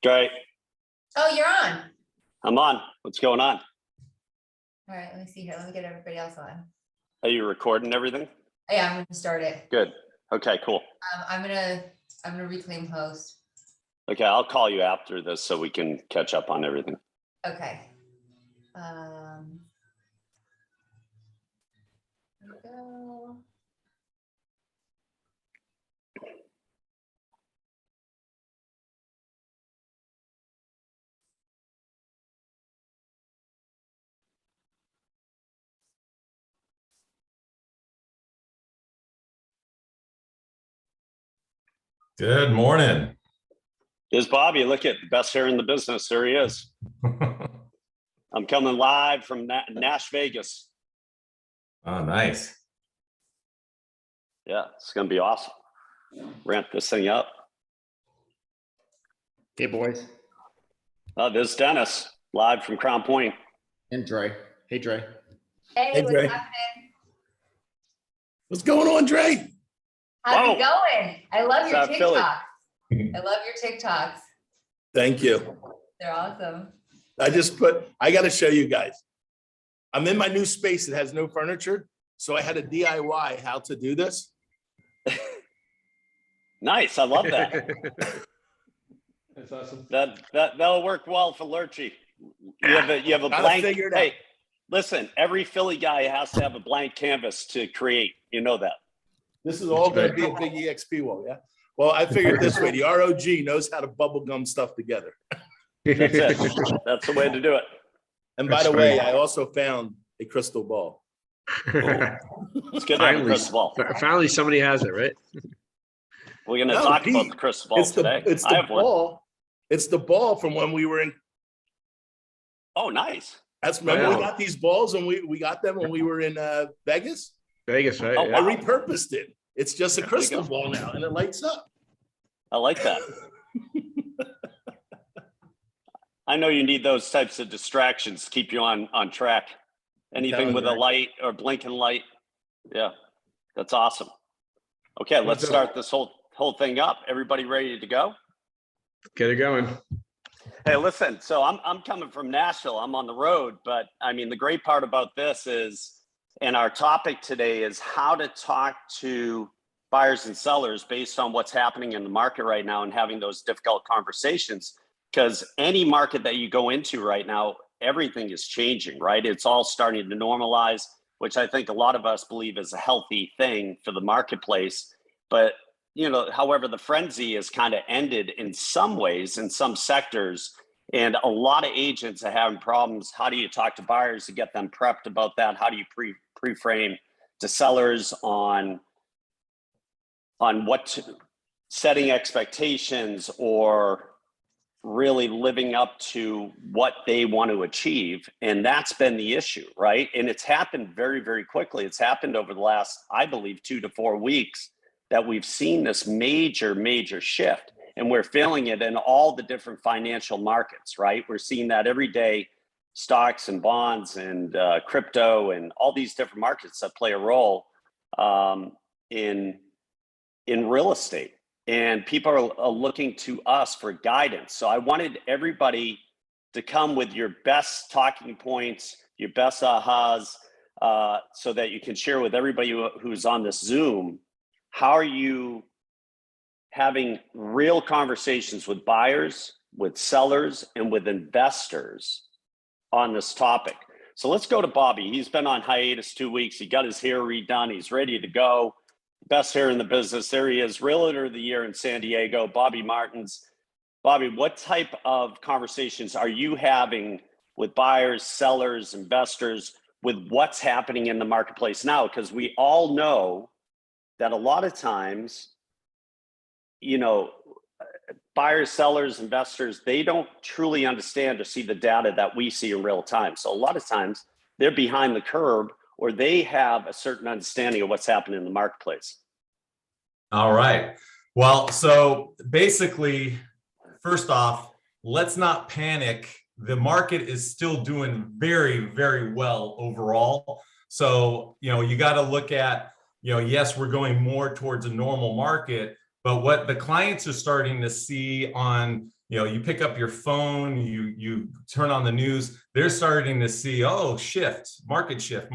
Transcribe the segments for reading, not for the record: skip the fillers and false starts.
Great. Oh, you're on. I'm on. What's going on? All right, let me see here. Let me get everybody else on. Are you recording everything? Yeah, I'm gonna start it. Good. Okay, cool. I'm gonna reclaim host. Okay, I'll call you after this so we can catch up on everything. Okay. There we go. Good morning. Here's Bobby. Look at the best hair in the business. There he is. I'm coming live from Nash Vegas. Oh, nice. Yeah, it's going to be awesome. Ramp this thing up. Hey, boys. Oh, this is Dennis, live from Crown Point. And Dre. Hey, Dre. Hey, what's Dre. happening? What's going on, Dre? How's Whoa. it going? I love your South Philly. TikToks. I love your TikToks. Thank you. They're awesome. I got to show you guys. I'm in my new space. It has no furniture. So I had a DIY how to do this. Nice. I love that. That's awesome. That'll work well for Lurchy. You have a Gotta blank. figure it out. Hey, listen, every Philly guy has to have a blank canvas to create. You know that. This is all going to be a big EXP wall, yeah? Well, I figured this way. The ROG knows how to bubble gum stuff together. That's it. That's the way to do it. And by the way, I also found a crystal ball. It's good to have a crystal ball. Finally, somebody has it, right? We're going to No, talk Pete, about the crystal ball today. It's I the have one. ball. It's the ball from when we were in. Oh, nice. Remember we Wow. got these balls and we got them when we were in Vegas. Vegas, right? Oh, Yeah. I wow. repurposed it. It's just a you crystal go. ball now and it lights up. I like that. I know you need those types of distractions to keep you on track. Anything telling with you. a light or blinking light. Yeah, that's awesome. Okay, let's What's up? start this whole thing up. Everybody ready to go? Get it going. Hey, listen, so I'm coming from Nashville. I'm on the road, but I mean, the great part about this is, and our topic today is how to talk to buyers and sellers based on what's happening in the market right now and having those difficult conversations. Because any market that you go into right now, everything is changing, right? It's all starting to normalize, which I think a lot of us believe is a healthy thing for the marketplace. But however, the frenzy has kind of ended in some ways, in some sectors, and a lot of agents are having problems. How do you talk to buyers to get them prepped about that? How do you pre-frame to sellers on setting expectations or really living up to what they want to achieve? And that's been the issue, right? And it's happened very, very quickly. It's happened over the last, I believe, 2 to 4 weeks that we've seen this major shift, and we're feeling it in all the different financial markets, right? We're seeing that every day, stocks and bonds and crypto and all these different markets that play a role in real estate. And people are looking to us for guidance. So I wanted everybody to come with your best talking points, your best ahas, so that you can share with everybody who's on this Zoom. How are you having real conversations with buyers, with sellers, and with investors on this topic? So let's go to Bobby. He's been on hiatus 2 weeks. He got his hair redone. He's ready to go. Best hair in the business. There he is, Realtor of the Year in San Diego, Bobby Martins. Bobby, what type of conversations are you having with buyers, sellers, investors, with what's happening in the marketplace now? Because we all know that a lot of times, buyers, sellers, investors, they don't truly understand or see the data that we see in real time. So a lot of times they're behind the curve, or they have a certain understanding of what's happening in the marketplace. All right. Well, so basically, first off, let's not panic. The market is still doing very, very well overall. So, you got to look at, yes, we're going more towards a normal market, but what the clients are starting to see on you know, you pick up your phone, you turn on the news, they're starting to see, oh, market shift.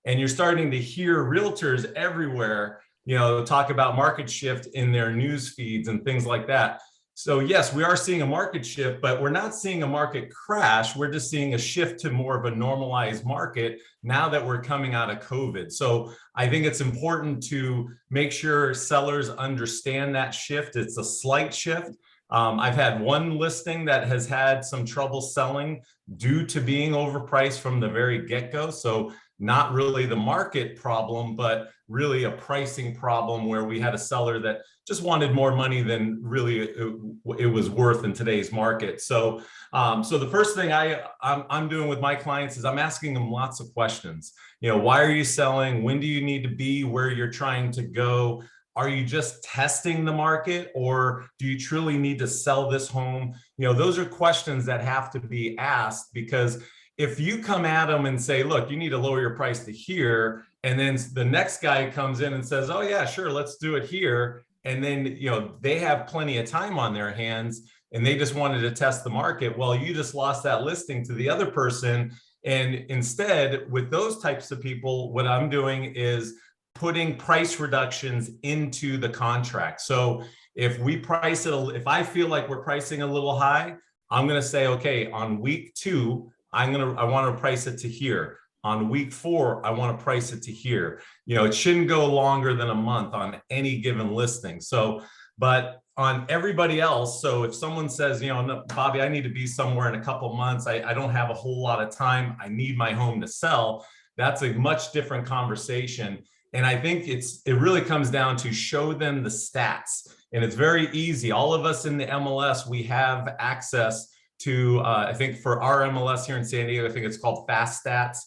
And you're starting to hear realtors everywhere, you know, talk about market shift in their news feeds and things like that. So yes, we are seeing a market shift, but we're not seeing a market crash. We're just seeing a shift to more of a normalized market now that we're coming out of COVID. So I think it's important to make sure sellers understand that shift. It's a slight shift. I've had one listing that has had some trouble selling due to being overpriced from the very get-go. So not really the market problem, but really a pricing problem where we had a seller that just wanted more money than really it was worth in today's market. So, so the first thing I'm doing with my clients is I'm asking them lots of questions. You know, why are you selling? When do you need to be where you're trying to go? Are you just testing the market, or do you truly need to sell this home? You know, those are questions that have to be asked, because if you come at them and say, look, you need to lower your price to here, and then the next guy comes in and says, oh yeah, sure, let's do it here. And then, you know, they have plenty of time on their hands and they just wanted to test the market. Well, you just lost that listing to the other person. And instead, with those types of people, what I'm doing is putting price reductions into the contract. So if we price it, if I feel like we're pricing a little high, I'm going to say, okay, on week 2, I want to price it to here. On week 4, I want to price it to here. You know, it shouldn't go longer than a month on any given listing. So, but on everybody else, so if someone says, you know, no, Bobby, I need to be somewhere in a couple months, I don't have a whole lot of time, I need my home to sell, that's a much different conversation. And I think it really comes down to show them the stats. And it's very easy. All of us in the MLS, we have access to, I think for our MLS here in San Diego, I think it's called Fast Stats.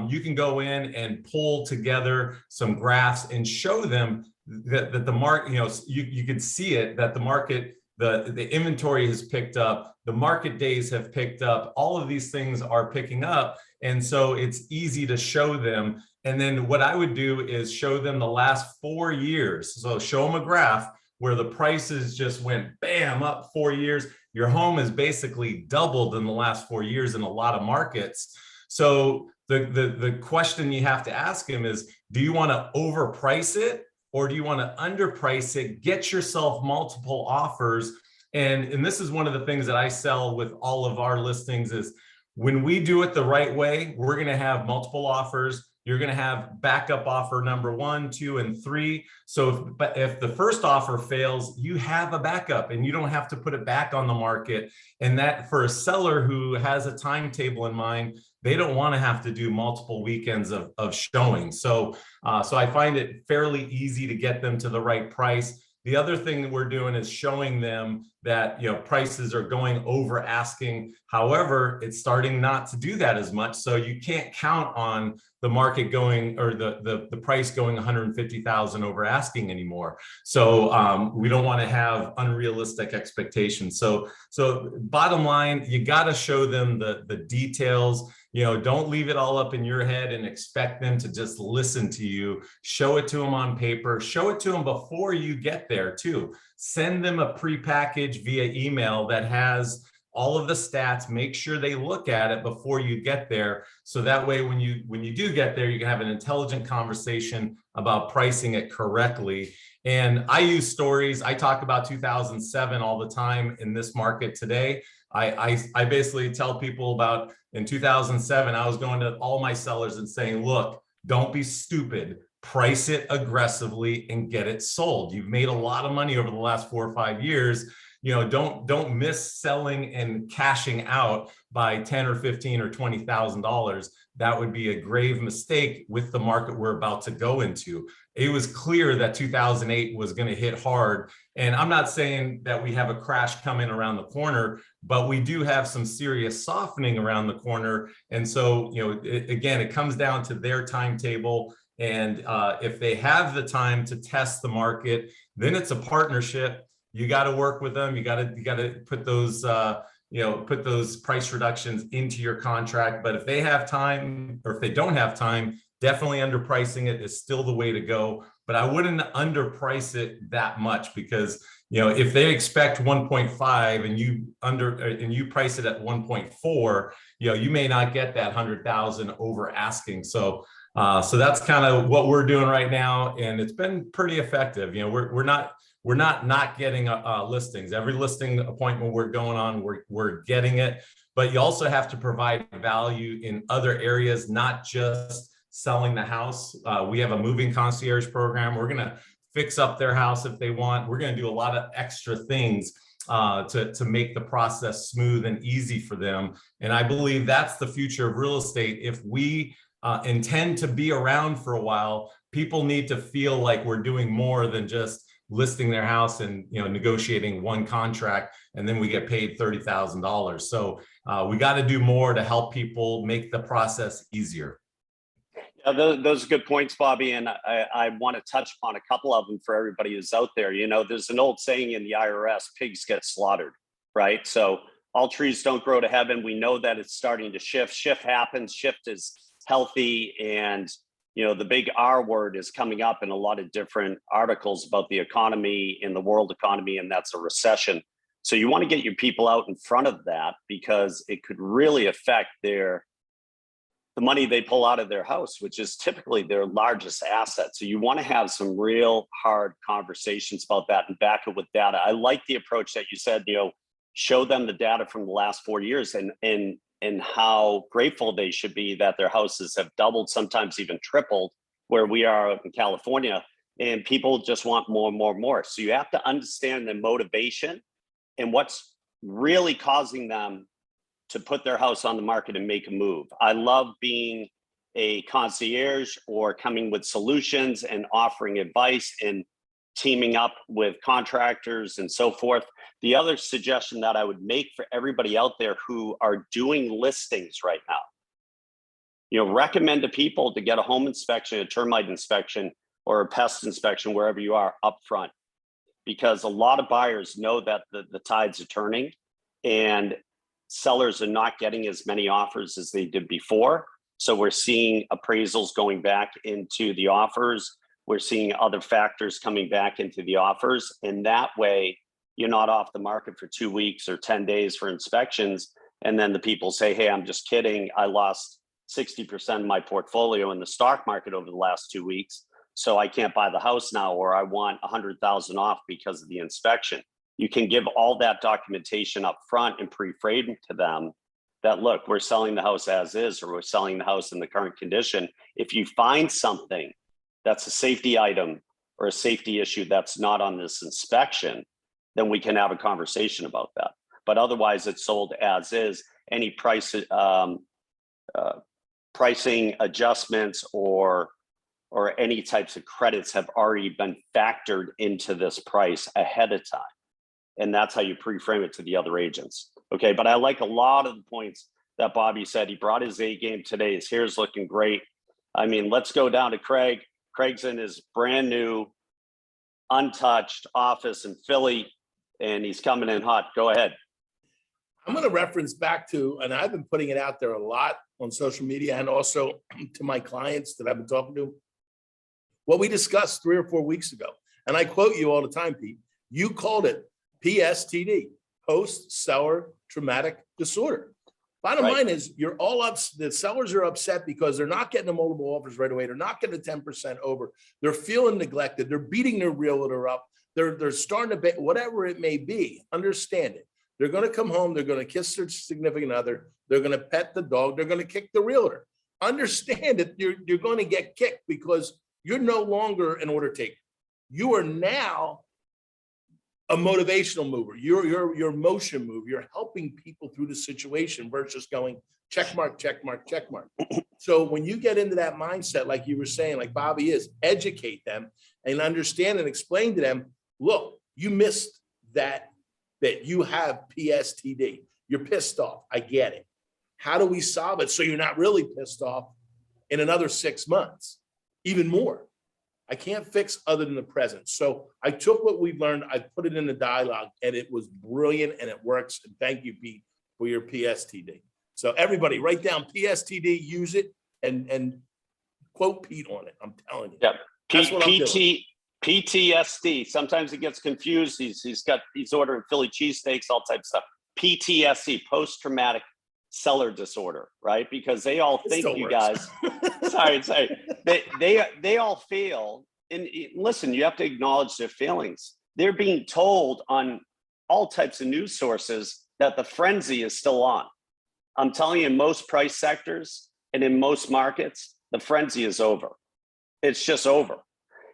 You can go in and pull together some graphs and show them that the market, you know, you can see it, that the market, the inventory has picked up, the market days have picked up, all of these things are picking up. And so it's easy to show them. And then what I would do is show them the last 4 years. So show them a graph where the prices just went bam up 4 years. Your home has basically doubled in the last 4 years in a lot of markets. So the question you have to ask him is, do you want to overprice it or do you want to underprice it? Get yourself multiple offers. And this is one of the things that I sell with all of our listings is when we do it the right way, we're going to have multiple offers. You're going to have backup offer number 1, 2, and 3. So if the first offer fails, you have a backup and you don't have to put it back on the market. And that for a seller who has a timetable in mind, they don't want to have to do multiple weekends of showing. So I find it fairly easy to get them to the right price. The other thing that we're doing is showing them that, you know, prices are going over asking. However, it's starting not to do that as much. So you can't count on the market going or the price going 150,000 over asking anymore. So we don't want to have unrealistic expectations. So bottom line, you got to show them the details. You know, don't leave it all up in your head and expect them to just listen to you. Show it to them on paper. Show it to them before you get there too. Send them a pre-package via email that has all of the stats. Make sure they look at it before you get there. So that way, when you do get there, you can have an intelligent conversation about pricing it correctly. And I use stories. I talk about 2007 all the time in this market today. I basically tell people about in 2007, I was going to all my sellers and saying, look, don't be stupid. Price it aggressively and get it sold. You've made a lot of money over the last 4 or 5 years. You know, don't miss selling and cashing out by $10 or $15 or $20,000. That would be a grave mistake with the market we're about to go into. It was clear that 2008 was going to hit hard. And I'm not saying that we have a crash coming around the corner, but we do have some serious softening around the corner. And so, you know, again, it comes down to their timetable. And if they have the time to test the market, then it's a partnership. You got to work with them. You got to put those put those price reductions into your contract. But if they have time, or if they don't have time, definitely underpricing it is still the way to go. But I wouldn't underprice it that much, because if they expect 1.5 and you price it at 1.4, you may not get that 100,000 over asking. So that's kind of what we're doing right now, and it's been pretty effective. We're not getting listings. Every listing appointment we're going on, we're getting it. But you also have to provide value in other areas, not just selling the house. We have a moving concierge program. We're going to fix up their house if they want. We're going to do a lot of extra things to make the process smooth and easy for them. And I believe that's the future of real estate. If we intend to be around for a while, people need to feel like we're doing more than just listing their house and negotiating one contract, and then we get paid $30,000. So we got to do more to help people make the process easier. Yeah, those are good points, Bobby, and I want to touch upon a couple of them for everybody who's out there. There's an old saying in the IRS: pigs get slaughtered, right? So all trees don't grow to heaven. We know that it's starting to shift. Shift happens. Shift is healthy, and the big R word is coming up in a lot of different articles about the economy in the world economy, and that's a recession. So you want to get your people out in front of that, because it could really affect the money they pull out of their house, which is typically their largest asset. So you want to have some real hard conversations about that and back it with data. I like the approach that you said, show them the data from the last 4 years and how grateful they should be that their houses have doubled, sometimes even tripled, where we are in California, and people just want more and more and more. So you have to understand the motivation and what's really causing them to put their house on the market and make a move. I love being a concierge or coming with solutions and offering advice and teaming up with contractors and so forth. The other suggestion that I would make for everybody out there who are doing listings right now, recommend to people to get a home inspection, a termite inspection, or a pest inspection wherever you are up front, because a lot of buyers know that the tides are turning and sellers are not getting as many offers as they did before. So we're seeing appraisals going back into the offers. We're seeing other factors coming back into the offers. And that way, you're not off the market for 2 weeks or 10 days for inspections. And then the people say, hey, I'm just kidding. I lost 60% of my portfolio in the stock market over the last 2 weeks. So I can't buy the house now, or I want 100,000 off because of the inspection. You can give all that documentation up front and pre-frame to them that, look, we're selling the house as is, or we're selling the house in the current condition. If you find something that's a safety item or a safety issue that's not on this inspection, then we can have a conversation about that. But otherwise, it's sold as is. Any pricing adjustments or any types of credits have already been factored into this price ahead of time. And that's how you pre-frame it to the other agents. Okay, but I like a lot of the points that Bobby said. He brought his A game today. His hair's looking great. I mean, let's go down to Craig. Craig's in his brand new, untouched office in Philly, and he's coming in hot. Go ahead. I'm going to reference back to, and I've been putting it out there a lot on social media and also to my clients that I've been talking to, what we discussed 3 or 4 weeks ago. And I quote you all the time, Pete. You called it PSTD, post-seller traumatic disorder. Bottom line is, you're all up. The sellers are upset because they're not getting the multiple offers right away. They're not getting the 10% over. They're feeling neglected. They're beating their realtor up. They're starting to bet, whatever it may be. Understand it. They're going to come home. They're going to kiss their significant other. They're going to pet the dog. They're going to kick the realtor. Understand that you're going to get kicked because you're no longer an order taker. You are now a motivational mover. You're motion move. You're helping people through the situation versus going check mark, check mark, check mark. So when you get into that mindset, like you were saying, like Bobby is, educate them and understand and explain to them, look, you missed that you have PSTD. You're pissed off. I get it. How do we solve it so you're not really pissed off in another 6 months? Even more. I can't fix other than the present. So I took what we've learned, I put it in the dialogue, and it was brilliant and it works. And thank you, Pete, for your PSTD. So everybody write down PSTD, use it, and quote Pete on it. I'm telling you. Yep. That's what I'm doing. PTSD. Sometimes he gets confused. He's ordering Philly cheesesteaks, all types of stuff. PTSD, post-traumatic seller disorder, right? Because they all It think still you works. guys. sorry. They all feel. And listen, you have to acknowledge their feelings. They're being told on all types of news sources that the frenzy is still on. I'm telling you, in most price sectors and in most markets, the frenzy is over. It's just over.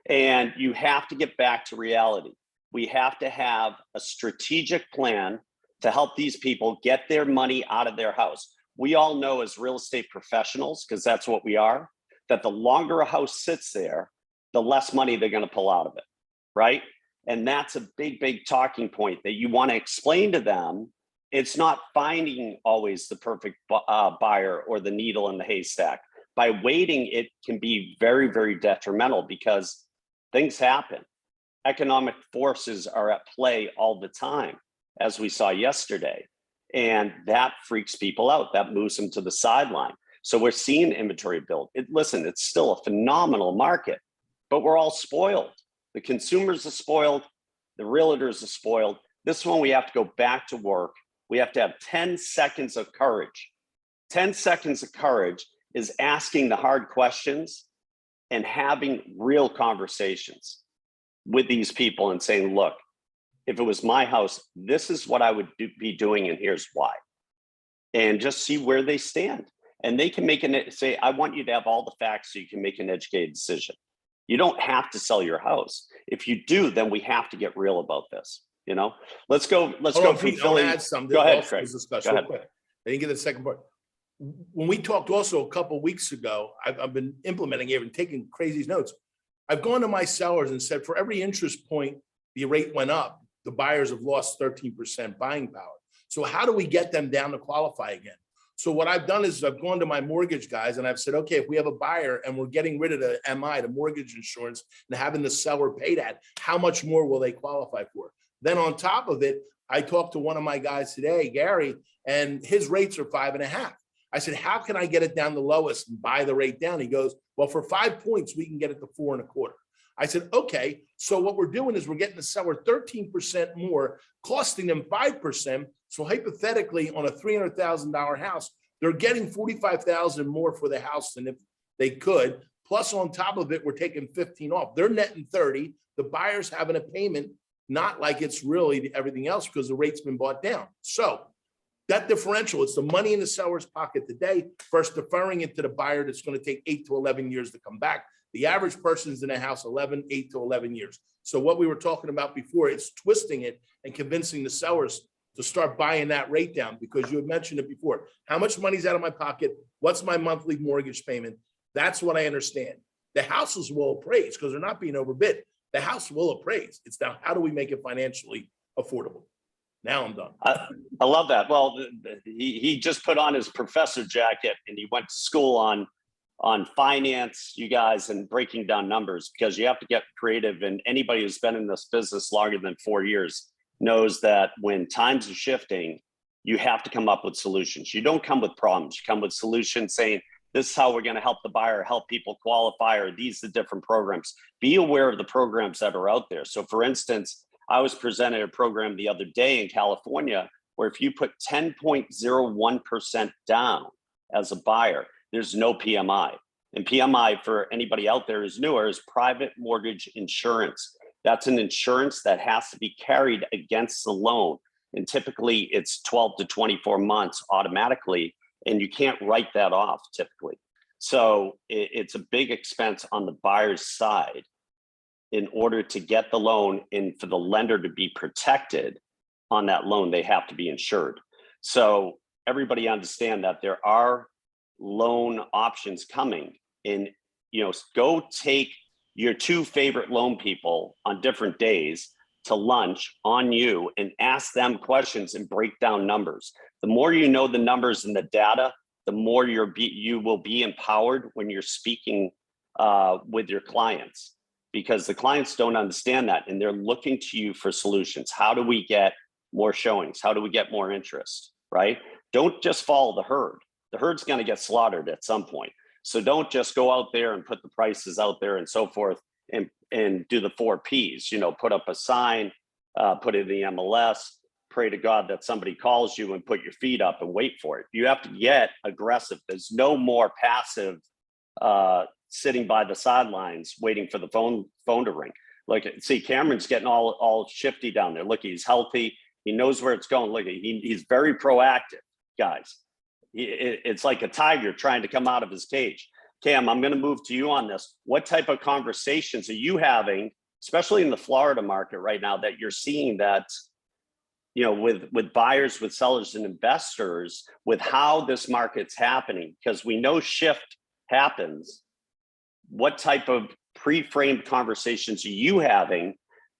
And you have to get back to reality. We have to have a strategic plan to help these people get their money out of their house. We all know as real estate professionals, because that's what we are, that the longer a house sits there, the less money they're going to pull out of it, right? And that's a big, big talking point that you want to explain to them. It's not finding always the perfect buyer or the needle in the haystack. By waiting, it can be very, very detrimental because things happen. Economic forces are at play all the time, as we saw yesterday. And that freaks people out. That moves them to the sideline. So we're seeing inventory build. Listen, it's still a phenomenal market, but we're all spoiled. The consumers are spoiled. The realtors are spoiled. This one, we have to go back to work. We have to have 10 seconds of courage. 10 seconds of courage is asking the hard questions and having real conversations with these people and saying, look, if it was my house, this is what I would be doing, and here's why. And just see where they stand. And they can say, I want you to have all the facts so you can make an educated decision. You don't have to sell your house. If you do, then we have to get real about this. You know, let's go from Pete, I Philly. wanna add something Go ahead, also Craig. was discussed Go real ahead. quick. I didn't get the second part. When we talked also a couple of weeks ago, I've been implementing it and taking crazy notes. I've gone to my sellers and said, for every interest point the rate went up, the buyers have lost 13% buying power. So how do we get them down to qualify again? So what I've done is I've gone to my mortgage guys and I've said, okay, if we have a buyer and we're getting rid of the MI, the mortgage insurance, and having the seller pay that, how much more will they qualify for? Then on top of it, I talked to one of my guys today, Gary, and his rates are 5.5. I said, how can I get it down the lowest and buy the rate down? He goes, well, for 5 points, we can get it to 4.25. I said, okay, so what we're doing is we're getting the seller 13% more, costing them 5%. So hypothetically, on a $300,000 house, they're getting $45,000 more for the house than if they could. Plus, on top of it, we're taking 15 off. They're netting 30. The buyer's having a payment, not like it's really everything else because the rate's been bought down. So that differential, it's the money in the seller's pocket today, first deferring it to the buyer that's going to take 8 to 11 years to come back. The average person's in a house 8 to 11 years. So what we were talking about before, it's twisting it and convincing the sellers to start buying that rate down, because you had mentioned it before. How much money's out of my pocket? What's my monthly mortgage payment? That's what I understand. The houses will appraise because they're not being overbid. The house will appraise. It's now, how do we make it financially affordable? Now I'm done. I love that. Well, he just put on his professor jacket and he went to school on finance, you guys, and breaking down numbers, because you have to get creative. And anybody who's been in this business longer than 4 years knows that when times are shifting, you have to come up with solutions. You don't come with problems. You come with solutions saying, this is how we're going to help the buyer, help people qualify, or these are the different programs. Be aware of the programs that are out there. So for instance, I was presented a program the other day in California where if you put 10.01% down as a buyer, there's no PMI. And PMI, for anybody out there who's newer, is private mortgage insurance. That's an insurance that has to be carried against the loan. And typically it's 12 to 24 months automatically, and you can't write that off typically. So it's a big expense on the buyer's side in order to get the loan, and for the lender to be protected on that loan, they have to be insured. So everybody understand that there are loan options coming, and go take your 2 favorite loan people on different days to lunch on you and ask them questions and break down numbers. The more you know the numbers and the data, the more you will be empowered when you're speaking with your clients, because the clients don't understand that and they're looking to you for solutions. How do we get more showings? How do we get more interest, right? Don't just follow the herd. The herd's going to get slaughtered at some point. So don't just go out there and put the prices out there and so forth and do the 4 Ps, put up a sign, put it in the MLS, pray to God that somebody calls you, and put your feet up and wait for it. You have to get aggressive. There's no more passive sitting by the sidelines waiting for the phone to ring. Look, see, Cameron's getting all shifty down there. Look, he's healthy. He knows where it's going. Look, he's very proactive, guys. It's like a tiger trying to come out of his cage. Cam, I'm going to move to you on this. What type of conversations are you having, especially in the Florida market right now, that you're seeing that, with buyers, with sellers and investors, with how this market's happening? Because we know shift happens. What type of pre-framed conversations are you having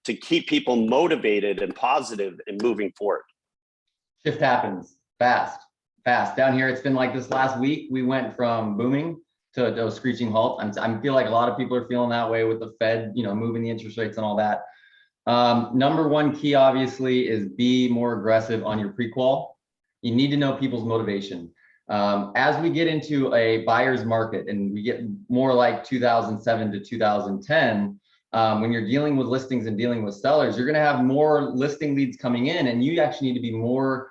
to keep people motivated and positive and moving forward? Shift happens fast. Down here, it's been like this last week. We went from booming to a screeching halt. I feel like a lot of people are feeling that way with the Fed, moving the interest rates and all that. Number one key, obviously, is be more aggressive on your pre-qual. You need to know people's motivation. As we get into a buyer's market and we get more like 2007 to 2010, when you're dealing with listings and dealing with sellers, you're going to have more listing leads coming in, and you actually need to be more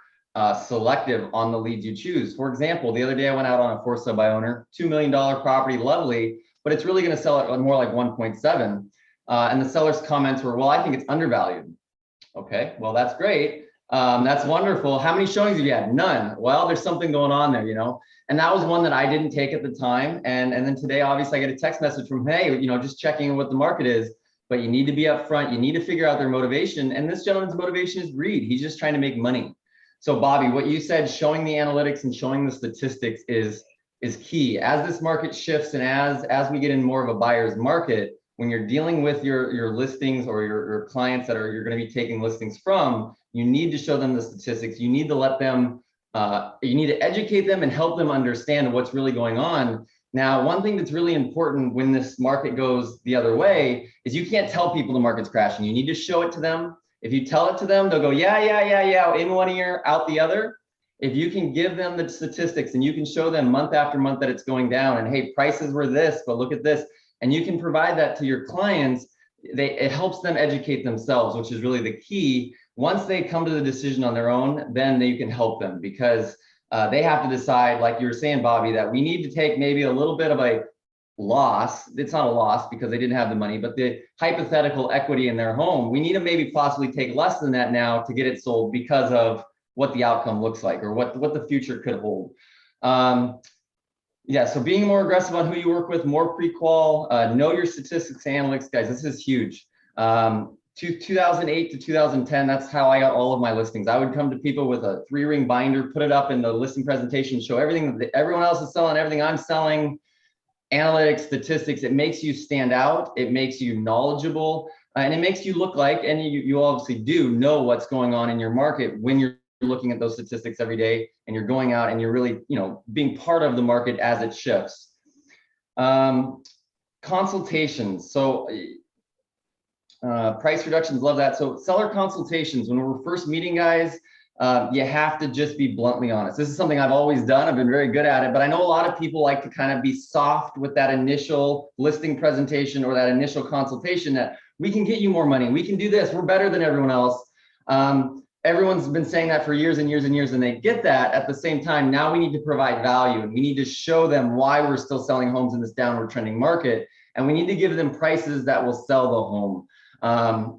selective on the leads you choose. For example, the other day I went out on a for sale by owner, $2 million property, lovely, but it's really going to sell at more like 1.7. And the seller's comments were, well, I think it's undervalued. Okay, well, that's great. That's wonderful. How many showings have you had? None. Well, there's something going on there, and that was one that I didn't take at the time. And then today, obviously, I get a text message from, hey, just checking what the market is, but you need to be upfront. You need to figure out their motivation. And this gentleman's motivation is greed. He's just trying to make money. So Bobby, what you said, showing the analytics and showing the statistics is key. As this market shifts and as we get in more of a buyer's market, when you're dealing with your listings or your clients that you're going to be taking listings from, you need to show them the statistics. You need to let them, you need to educate them and help them understand what's really going on. Now, one thing that's really important when this market goes the other way is you can't tell people the market's crashing. You need to show it to them. If you tell it to them, they'll go, yeah, in one ear, out the other. If you can give them the statistics and you can show them month after month that it's going down and, hey, prices were this, but look at this, and you can provide that to your clients, it helps them educate themselves, which is really the key. Once they come to the decision on their own, then you can help them, because they have to decide, like you were saying, Bobby, that we need to take maybe a little bit of a loss. It's not a loss because they didn't have the money, but the hypothetical equity in their home, we need to maybe possibly take less than that now to get it sold because of what the outcome looks like or what the future could hold. Yeah, so being more aggressive on who you work with, more pre-qual, know your statistics, analytics, guys, this is huge. 2008 to 2010, that's how I got all of my listings. I would come to people with a 3-ring binder, put it up in the listing presentation, show everything that everyone else is selling, everything I'm selling, analytics, statistics. It makes you stand out. It makes you knowledgeable, and it makes you look like, and you obviously do know what's going on in your market when you're looking at those statistics every day and you're going out and you're really, being part of the market as it shifts. Consultations. So price reductions, love that. So seller consultations, when we're first meeting, guys, you have to just be bluntly honest. This is something I've always done. I've been very good at it, but I know a lot of people like to kind of be soft with that initial listing presentation or that initial consultation, that we can get you more money. We can do this. We're better than everyone else. Everyone's been saying that for years and years and years, and they get that. At the same time, now we need to provide value, and we need to show them why we're still selling homes in this downward trending market. And we need to give them prices that will sell the home.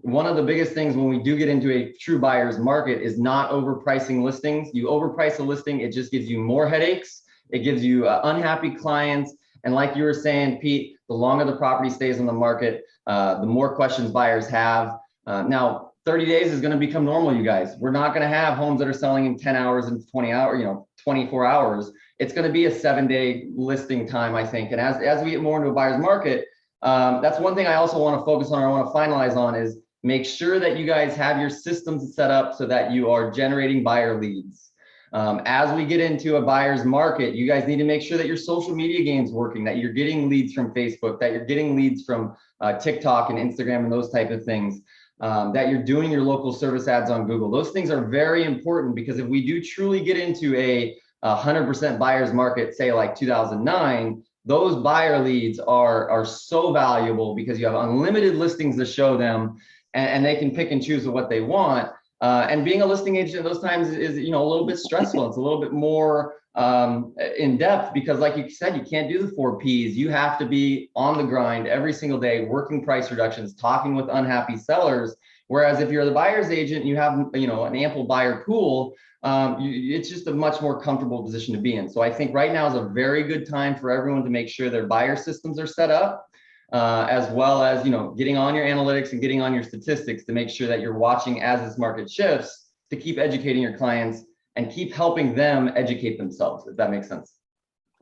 One of the biggest things when we do get into a true buyer's market is not overpricing listings. You overprice a listing, it just gives you more headaches. It gives you unhappy clients. And like you were saying, Pete, the longer the property stays on the market, the more questions buyers have. Now, 30 days is going to become normal, you guys. We're not going to have homes that are selling in 10 hours and 20 hours, 24 hours. It's going to be a 7-day listing time, I think. And as we get more into a buyer's market, that's one thing I also want to focus on, or I want to finalize on, is make sure that you guys have your systems set up so that you are generating buyer leads. As we get into a buyer's market, you guys need to make sure that your social media game's working, that you're getting leads from Facebook, that you're getting leads from TikTok and Instagram and those type of things, that you're doing your local service ads on Google. Those things are very important, because if we do truly get into a 100% buyer's market, say like 2009, those buyer leads are so valuable because you have unlimited listings to show them, and they can pick and choose what they want. And being a listing agent at those times is, you know, a little bit stressful. It's a little bit more in depth because, like you said, you can't do the 4 Ps. You have to be on the grind every single day, working price reductions, talking with unhappy sellers. Whereas if you're the buyer's agent, you have, you know, an ample buyer pool. It's just a much more comfortable position to be in. So I think right now is a very good time for everyone to make sure their buyer systems are set up. As well as, you know, getting on your analytics and getting on your statistics to make sure that you're watching as this market shifts, to keep educating your clients and keep helping them educate themselves, if that makes sense.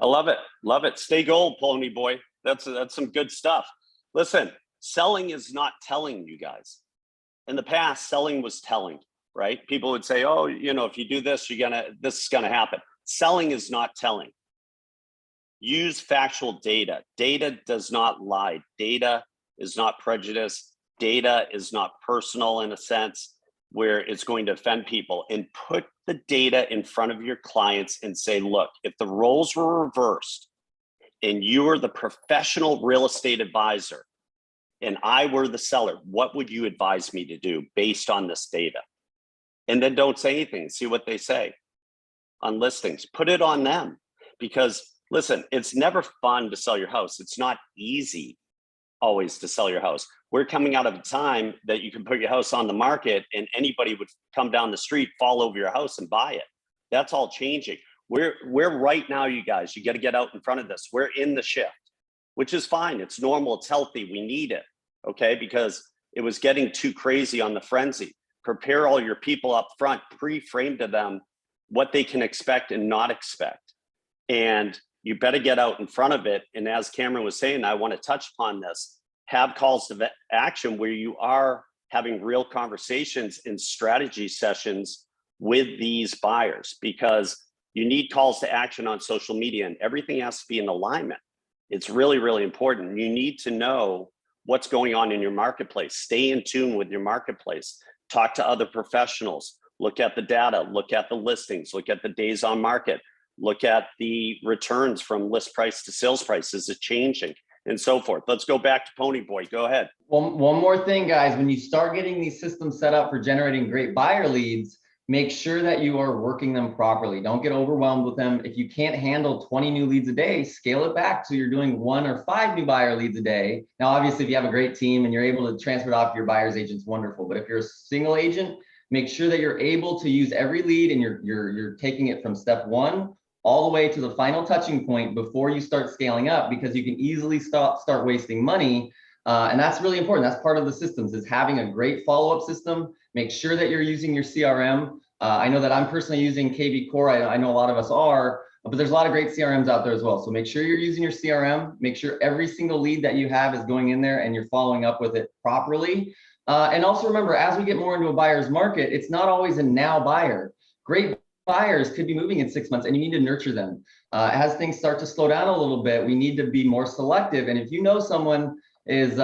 I love it. Love it. Stay gold, Pony Boy. That's some good stuff. Listen, selling is not telling, you guys. In the past, selling was telling, right? People would say, oh, you know, if you do this, this is gonna happen. Selling is not telling. Use factual data. Data does not lie. Data is not prejudice. Data is not personal in a sense where it's going to offend people. And put the data in front of your clients and say, look, if the roles were reversed and you were the professional real estate advisor and I were the seller, what would you advise me to do based on this data? And then don't say anything. See what they say on listings. Put it on them, because listen, it's never fun to sell your house. It's not easy always to sell your house. We're coming out of a time that you can put your house on the market and anybody would come down the street, fall over your house and buy it. That's all changing. We're right now, you guys, you got to get out in front of this. We're in the shift, which is fine. It's normal. It's healthy. We need it. Okay. Because it was getting too crazy on the frenzy. Prepare all your people up front, pre-frame to them what they can expect and not expect. And you better get out in front of it. And as Cameron was saying, I want to touch upon this, have calls to action where you are having real conversations and strategy sessions with these buyers, because you need calls to action on social media and everything has to be in alignment. It's really, really important. You need to know what's going on in your marketplace. Stay in tune with your marketplace. Talk to other professionals. Look at the data. Look at the listings. Look at the days on market. Look at the returns from list price to sales price. Is it changing? And so forth. Let's go back to Pony Boy. Go ahead. One more thing, guys. When you start getting these systems set up for generating great buyer leads, make sure that you are working them properly. Don't get overwhelmed with them. If you can't handle 20 new leads a day, scale it back so you're doing 1 or 5 new buyer leads a day. Now, obviously, if you have a great team and you're able to transfer it off to your buyer's agents, wonderful. But if you're a single agent, make sure that you're able to use every lead and you're taking it from step 1 all the way to the final touching point before you start scaling up, because you can easily start wasting money. And that's really important. That's part of the systems, is having a great follow-up system. Make sure that you're using your CRM. I know that I'm personally using KV Core. I know a lot of us are, but there's a lot of great CRMs out there as well. So make sure you're using your CRM. Make sure every single lead that you have is going in there and you're following up with it properly. And also remember, as we get more into a buyer's market, it's not always a now buyer. Great buyers could be moving in 6 months and you need to nurture them. As things start to slow down a little bit, we need to be more selective. And if you know someone is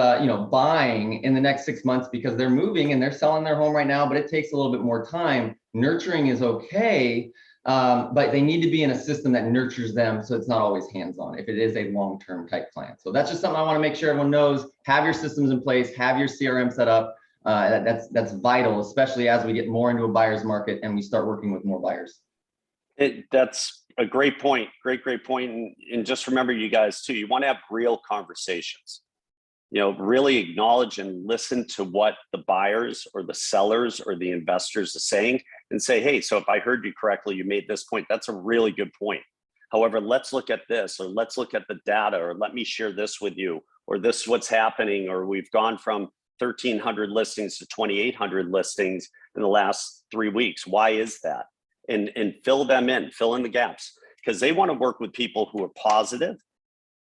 buying in the next 6 months because they're moving and they're selling their home right now, but it takes a little bit more time, nurturing is okay, but they need to be in a system that nurtures them so it's not always hands-on if it is a long-term type plan. So that's just something I want to make sure everyone knows. Have your systems in place, have your CRM set up. That's vital, especially as we get more into a buyer's market and we start working with more buyers. That's a great point. Great point. And just remember, you guys too, you want to have real conversations. You know, really acknowledge and listen to what the buyers or the sellers or the investors are saying and say, hey, so if I heard you correctly, you made this point. That's a really good point. However, let's look at this, or let's look at the data, or let me share this with you, or this is what's happening, or we've gone from 1,300 listings to 2,800 listings in the last 3 weeks. Why is that? And fill them in, fill in the gaps, because they want to work with people who are positive,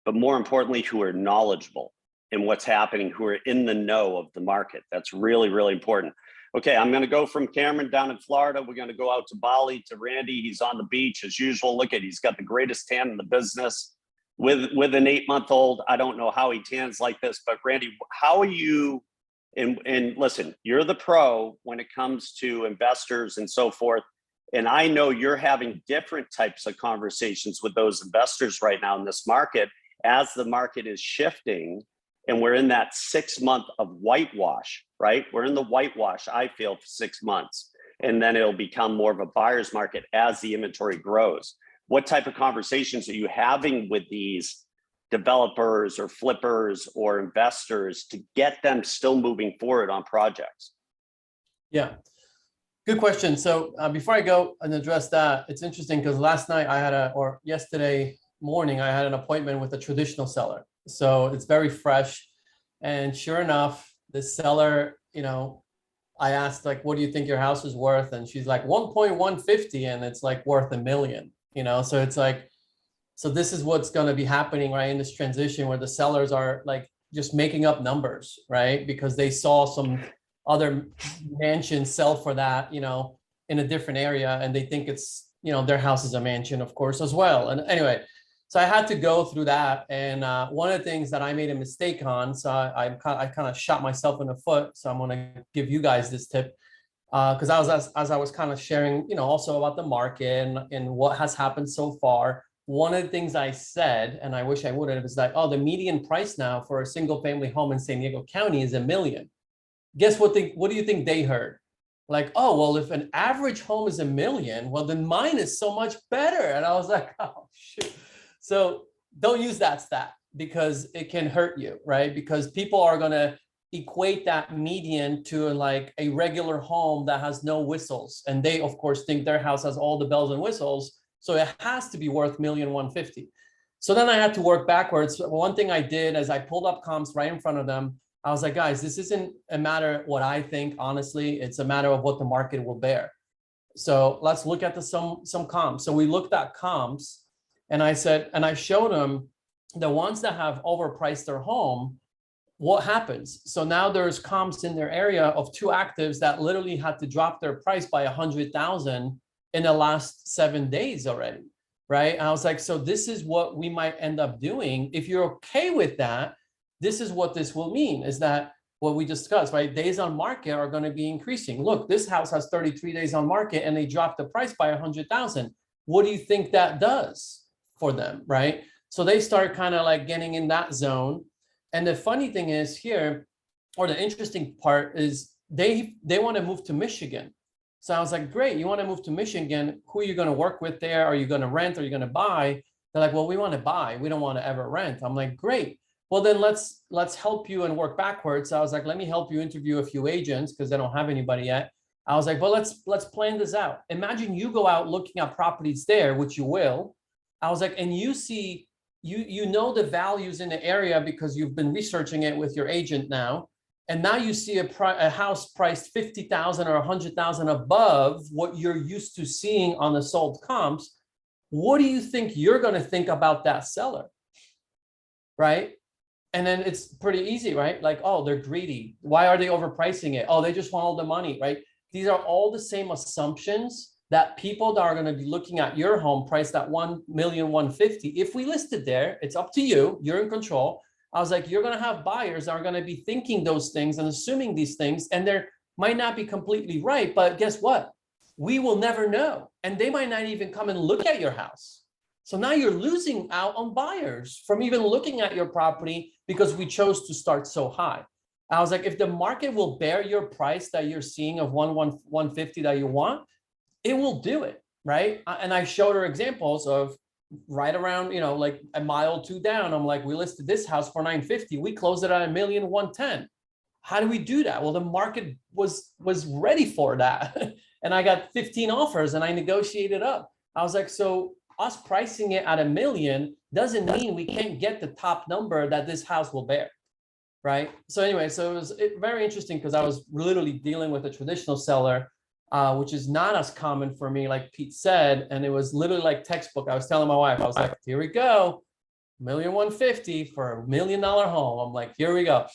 but more importantly, who are knowledgeable in what's happening, who are in the know of the market. That's really, really important. Okay, I'm going to go from Cameron down in Florida. We're going to go out to Bali to Randy. He's on the beach as usual. Look at, he's got the greatest tan in the business with an 8-month-old. I don't know how he tans like this, but Randy, how are you? And listen, you're the pro when it comes to investors and so forth. And I know you're having different types of conversations with those investors right now in this market. as the market is shifting and we're in that 6 month of whitewash, right? We're in the whitewash, I feel, for 6 months. And then it'll become more of a buyer's market as the inventory grows. What type of conversations are you having with these developers or flippers or investors to get them still moving forward on projects? Yeah, good question. So before I go and address that, it's interesting because last night or yesterday morning, I had an appointment with a traditional seller. So it's very fresh. And sure enough, the seller, I asked, like, what do you think your house is worth? And she's like 1.150, and it's like worth $1 million, so it's like, so this is what's going to be happening, right, in this transition where the sellers are like just making up numbers, right? Because they saw some other mansions sell for that, in a different area, and they think it's, their house is a mansion, of course, as well. And anyway, so I had to go through that. And one of the things that I made a mistake on, so I kind of shot myself in the foot. So I'm going to give you guys this tip because as I was kind of sharing, also about the market and what has happened so far. One of the things I said, and I wish I would have, is that, the median price now for a single family home in San Diego County is $1 million. Guess what? What do you think they heard? Like, oh, well, if an average home is $1 million, well, then mine is so much better. And I was like, oh, shoot. So don't use that stat because it can hurt you, right? Because people are going to equate that median to like a regular home that has no whistles. And they, of course, think their house has all the bells and whistles. So it has to be worth $1,150,000. So then I had to work backwards. One thing I did is I pulled up comps right in front of them. I was like, guys, this isn't a matter of what I think, honestly, it's a matter of what the market will bear. So let's look at some comps. So we looked at comps. And I said, and I showed them the ones that have overpriced their home, what happens? So now there's comps in their area of 2 actives that literally had to drop their price by 100,000 in the last 7 days already, right? And I was like, so this is what we might end up doing. If you're okay with that, this is what this will mean, is that what we discussed, right? Days on market are going to be increasing. Look, this house has 33 days on market and they dropped the price by 100,000. What do you think that does for them, right? So they start kind of like getting in that zone. And the funny thing is here, or the interesting part is they want to move to Michigan. So I was like, great, you want to move to Michigan, who are you going to work with there? Are you going to rent? Are you going to buy? They're like, well, we want to buy. We don't want to ever rent. I'm like, great. Well, then let's help you and work backwards. So I was like, let me help you interview a few agents because they don't have anybody yet. I was like, well, let's plan this out. Imagine you go out looking at properties there, which you will. I was like, and you see, you know the values in the area because you've been researching it with your agent now. And now you see a house priced 50,000 or 100,000 above what you're used to seeing on the sold comps. What do you think you're going to think about that seller? Right? And then it's pretty easy, right? Like, oh, they're greedy. Why are they overpricing it? Oh, they just want all the money, right? These are all the same assumptions that people that are going to be looking at your home priced at $1,150,000. If we listed there, it's up to you. You're in control. I was like, you're going to have buyers that are going to be thinking those things and assuming these things, and they might not be completely right. But guess what? We will never know. And they might not even come and look at your house. So now you're losing out on buyers from even looking at your property because we chose to start so high. I was like, if the market will bear your price that you're seeing of 150 that you want, it will do it, right? And I showed her examples of right around, like a mile or 2 down. I'm like, we listed this house for 950. We closed it at $1,110,000. How do we do that? Well, the market was ready for that. And I got 15 offers and I negotiated up. I was like, so us pricing it at $1 million doesn't mean we can't get the top number that this house will bear, right? So anyway, so it was very interesting because I was literally dealing with a traditional seller, which is not as common for me, like Pete said, and it was literally like textbook. I was telling my wife, I was like, here we go, $1,150,000 for $1 million home. I'm like, here we go.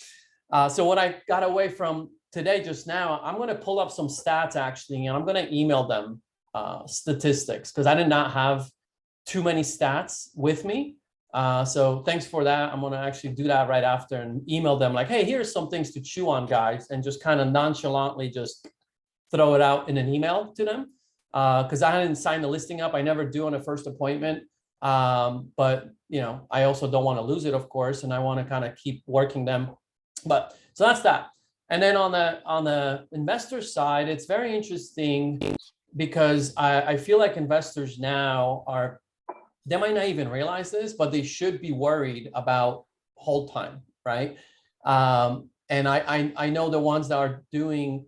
So what I got away from today just now, I'm going to pull up some stats actually, and I'm going to email them statistics because I did not have too many stats with me. So thanks for that. I'm going to actually do that right after and email them like, hey, here's some things to chew on, guys, and just kind of nonchalantly just throw it out in an email to them because I hadn't signed the listing up. I never do on a first appointment. But I also don't want to lose it, of course, and I want to kind of keep working them. But so that's that. And then on the investor side, it's very interesting because I feel like investors now they might not even realize this, but they should be worried about hold time, right? And I know the ones that are doing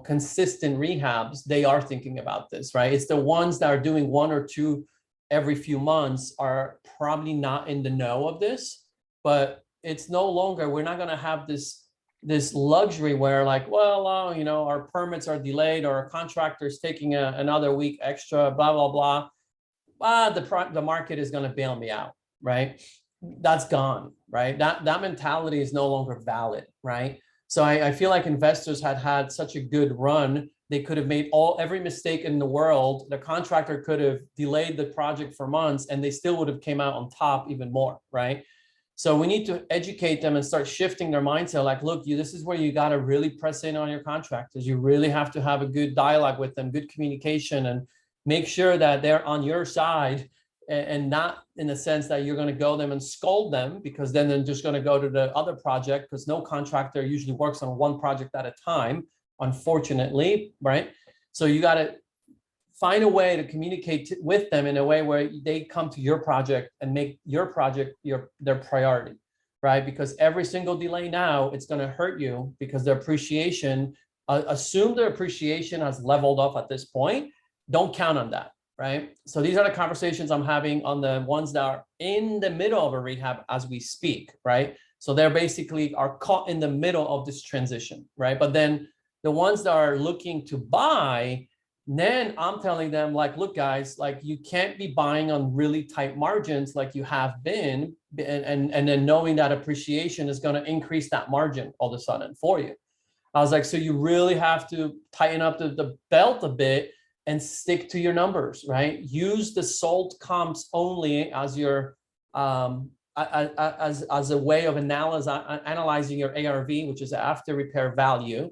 consistent rehabs, they are thinking about this, right? It's the ones that are doing one or two every few months are probably not in the know of this, but it's no longer, we're not going to have this luxury where like, well, our permits are delayed or our contractor's taking another week extra, blah, blah, blah. The market is going to bail me out, right? That's gone, right? That mentality is no longer valid, right? So I feel like investors had such a good run. They could have made every mistake in the world. The contractor could have delayed the project for months and they still would have came out on top even more, right? So we need to educate them and start shifting their mindset. Like, look, this is where you got to really press in on your contractors. You really have to have a good dialogue with them, good communication, and make sure that they're on your side and not in the sense that you're going to go them and scold them, because then they're just going to go to the other project, because no contractor usually works on one project at a time, unfortunately, right? So you got to find a way to communicate with them in a way where they come to your project and make your project their priority, right? Because every single delay now, it's going to hurt you because the appreciation, assume the appreciation has leveled off at this point. Don't count on that, right? So these are the conversations I'm having on the ones that are in the middle of a rehab as we speak, right? So they're basically are caught in the middle of this transition, right? But then the ones that are looking to buy, then I'm telling them like, look, guys, like you can't be buying on really tight margins like you have been, and then knowing that appreciation is going to increase that margin all of a sudden for you. I was like, so you really have to tighten up the belt a bit and stick to your numbers, right? Use the sold comps only as your as a way of analyzing your ARV, which is after repair value.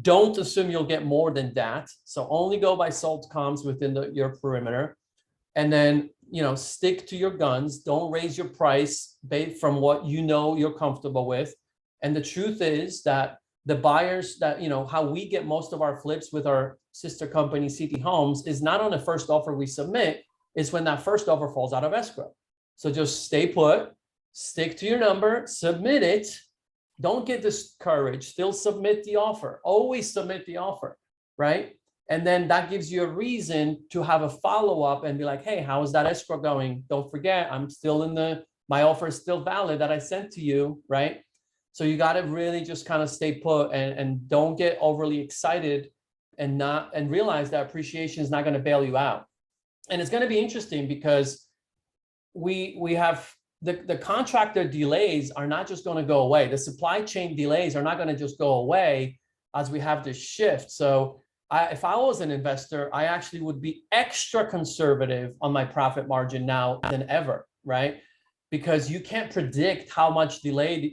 Don't assume you'll get more than that. So only go by sold comps within your perimeter. And then, stick to your guns. Don't raise your price based from what you're comfortable with. And the truth is that the buyers that, how we get most of our flips with our sister company, CT Homes, is not on the first offer we submit, it's when that first offer falls out of escrow. So just stay put, stick to your number, submit it. Don't get discouraged, still submit the offer, always submit the offer, right? And then that gives you a reason to have a follow-up and be like, hey, how is that escrow going? Don't forget, I'm still my offer is still valid that I sent to you, right? So you got to really just kind of stay put and don't get overly excited and realize that appreciation is not going to bail you out. And it's going to be interesting because we have the contractor delays are not just going to go away. The supply chain delays are not going to just go away as we have this shift. So if I was an investor, I actually would be extra conservative on my profit margin now than ever, right? Because you can't predict how delayed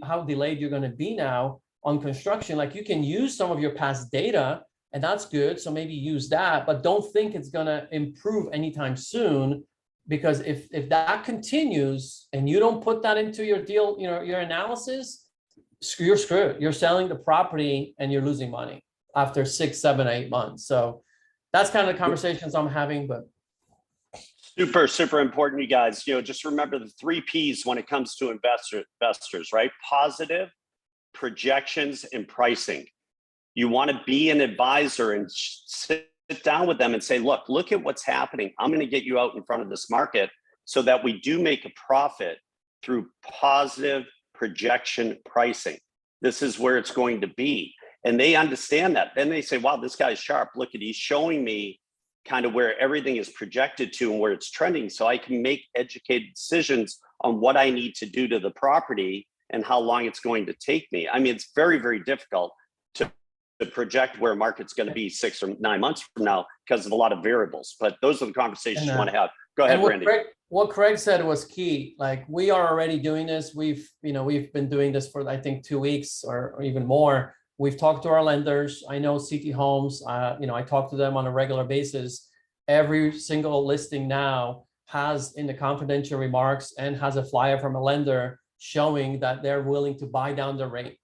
you're going to be now on construction. Like you can use some of your past data and that's good. So maybe use that, but don't think it's going to improve anytime soon. Because if that continues and you don't put that into your deal, your analysis, you're screwed. You're selling the property and you're losing money after 6, 7, 8 months. So that's kind of the conversations I'm having, but. Super, super important, you guys. Just remember the 3 Ps when it comes to investors, right? Positive, projections, and pricing. You want to be an advisor and sit down with them and say, look at what's happening. I'm going to get you out in front of this market so that we do make a profit through positive projection pricing. This is where it's going to be. And they understand that. Then they say, wow, this guy's sharp. Look at, he's showing me kind of where everything is projected to and where it's trending. So I can make educated decisions on what I need to do to the property and how long it's going to take me. I mean, it's very, very difficult to project where market's going to be 6 or 9 months from now because of a lot of variables. But those are the conversations you want to have. Go ahead, Randy. What Craig said was key. Like we are already doing this. We've been doing this for I think 2 weeks or even more. We've talked to our lenders. I know CT Homes. I talk to them on a regular basis. Every single listing now has in the confidential remarks and has a flyer from a lender showing that they're willing to buy down the rate